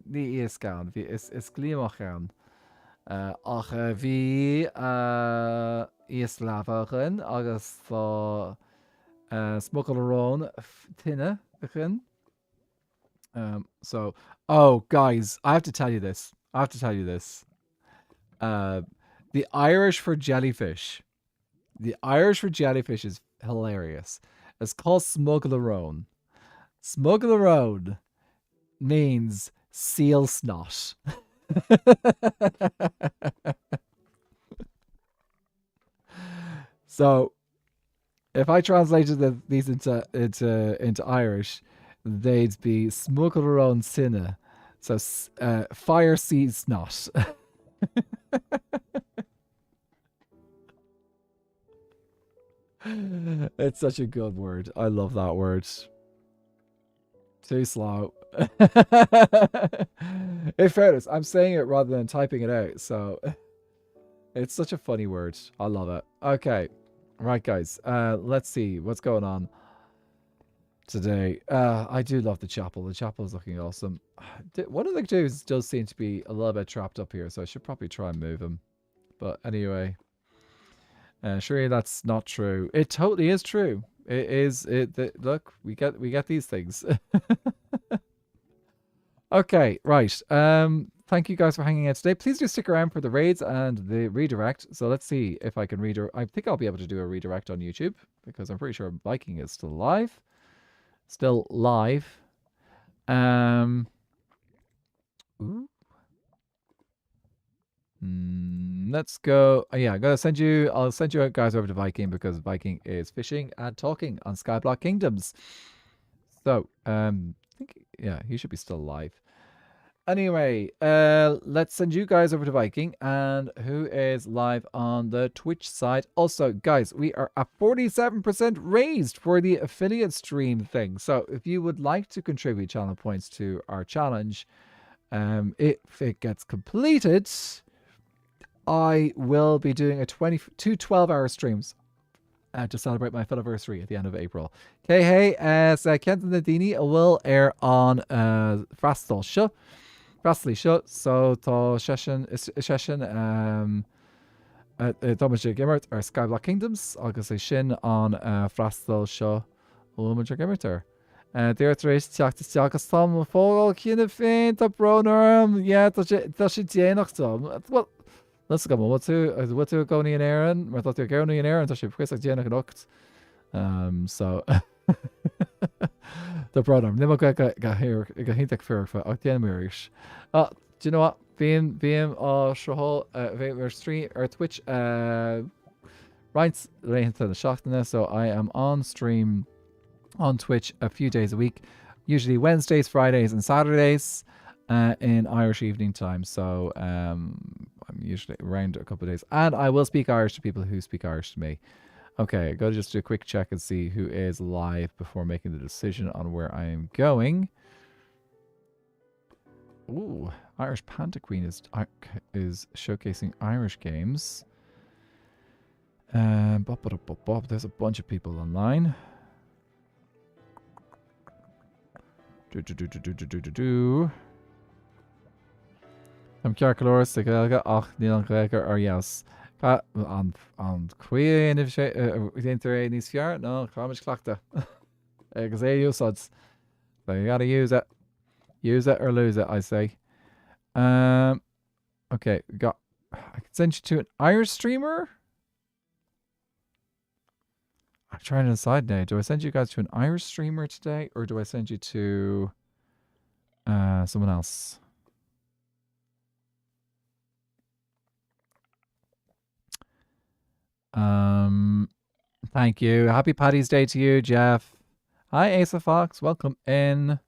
the Eescan. Is Gaeilge. Ach vi Eeslavachen agus the Smugglerone Tinna again. So, oh, guys, I have to tell you this. The Irish for jellyfish. The Irish for jellyfish is hilarious. It's called Smugglerone. Smugglerone means seal snot. So, if I translated these into Irish, they'd be Smugglerone Sinna. So, fire sea snot. It's such a good word. I love that word. Too slow. In fairness, I'm saying it rather than typing it out, so it's such a funny word. I love it. Okay. Right, guys. Let's see what's going on today. I do love the chapel. The chapel is looking awesome. One of the dudes does seem to be a little bit trapped up here, so I should probably try and move him. But anyway, surely that's not true. It totally is true. It is. Look, we get these things. Okay, right. Thank you guys for hanging out today. Please do stick around for the raids and the redirect. So let's see if I can I think I'll be able to do a redirect on YouTube because I'm pretty sure Viking is still live. Still live. Ooh. Let's go. Yeah, I'll send you guys over to Viking because Viking is fishing and talking on Skyblock Kingdoms. So, I think, yeah, he should be still alive. Anyway, let's send you guys over to Viking and who is live on the Twitch side. Also, guys, we are at 47% raised for the affiliate stream thing. So if you would like to contribute channel points to our challenge, if it gets completed, I will be doing two 12-hour streams to celebrate my anniversary at the end of April. Okay, hey, Kenton Nadini will air on Frastal Show. Frastal Show, so to session Thomas Gimmert or Skyblock Kingdoms, agus é sin on Frastal Show Ulmager Gimmerter. Deirdreéis teachtas Tom fógáil cíanana féin tá brnarm, tá sé déanaach tom. Well, let's go. What to go in Aaron? I thought you were going in Aaron. That's because I didn't looked. So the problem. Nimo got here. Got hinted for October. Do you know what? Being Shahol, we're stream or Twitch. Right, into the shockness. So I am on stream on Twitch a few days a week, usually Wednesdays, Fridays, and Saturdays. In Irish evening time, so I'm usually around a couple of days, and I will speak Irish to people who speak Irish to me. Okay, I got to just do a quick check and see who is live before making the decision on where I am going. Ooh, Irish Panda Queen is showcasing Irish games. There's a bunch of people online. I'm Carcalorus, the Gaeilge, ach, Neil Gaeilge, or yes. On Queen, if she enter these fear, no, Comish Clacta. Because they use odds. So you gotta use it. Use it or lose it, I say. Okay, we got. I can send you to an Irish streamer. I'm trying to decide now. Do I send you guys to an Irish streamer today, or do I send you to someone else? Thank you. Happy Paddy's Day to you, Jeff. Hi, Asa Fox. Welcome in.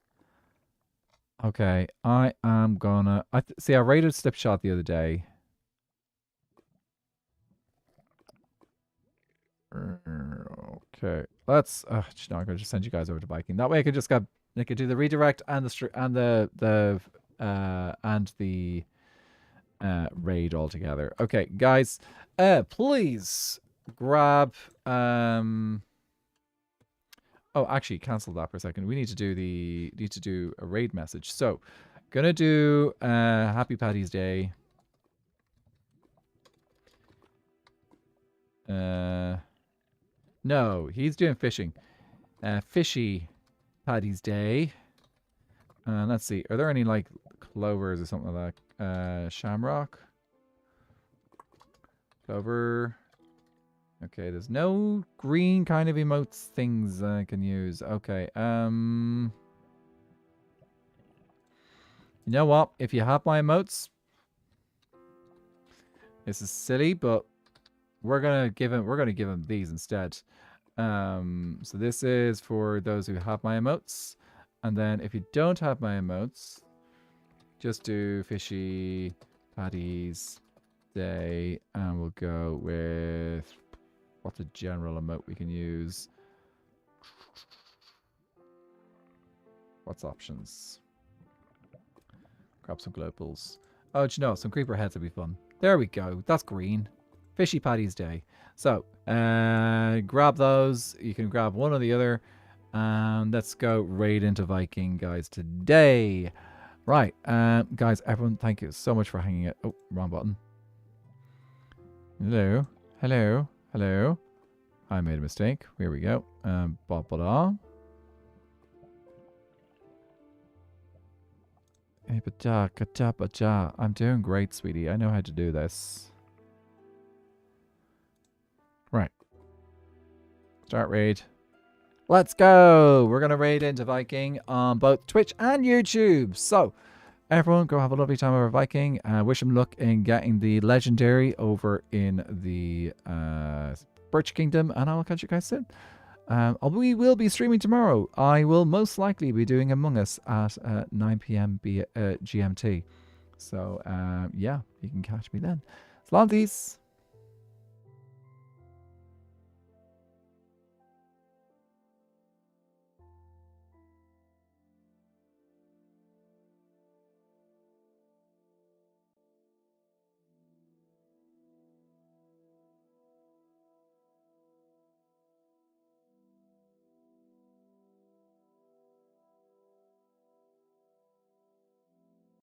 Okay, I am gonna. See, I rated Slipshot the other day. Okay, let's. I'm gonna just send you guys over to biking. That way, I could just do the redirect and the raid all together. Okay, guys, please grab. Oh, actually, cancel that for a second. We need to do a raid message. So, gonna do Happy Paddy's Day. No, he's doing fishing. Fishy Paddy's Day. Let's see. Are there any like clovers or something like that? Shamrock. Clover. Okay, there's no green kind of emotes things I can use. Okay, you know what? If you have my emotes, this is silly, but we're gonna give him these instead. So this is for those who have my emotes, and then if you don't have my emotes, just do Fishy Paddy's Day, and we'll go with what's a general emote we can use. What's options? Grab some globals. Oh, do you know, some creeper heads would be fun. There we go. That's green. Fishy Paddy's Day. So, grab those. You can grab one or the other. And let's go raid into Viking, guys, today. Right. Guys, everyone, thank you so much for hanging it. Oh, wrong button. Hello. Hello. Hello. I made a mistake. Here we go. Ba-ba-da. I'm doing great, sweetie. I know how to do this. Right. Start raid. Let's go. We're going to raid into Viking on both Twitch and YouTube. So, everyone, go have a lovely time over Viking. Wish him luck in getting the legendary over in the Birch Kingdom. And I will catch you guys soon. We will be streaming tomorrow. I will most likely be doing Among Us at 9 p.m. GMT. So, yeah, you can catch me then. Slanties!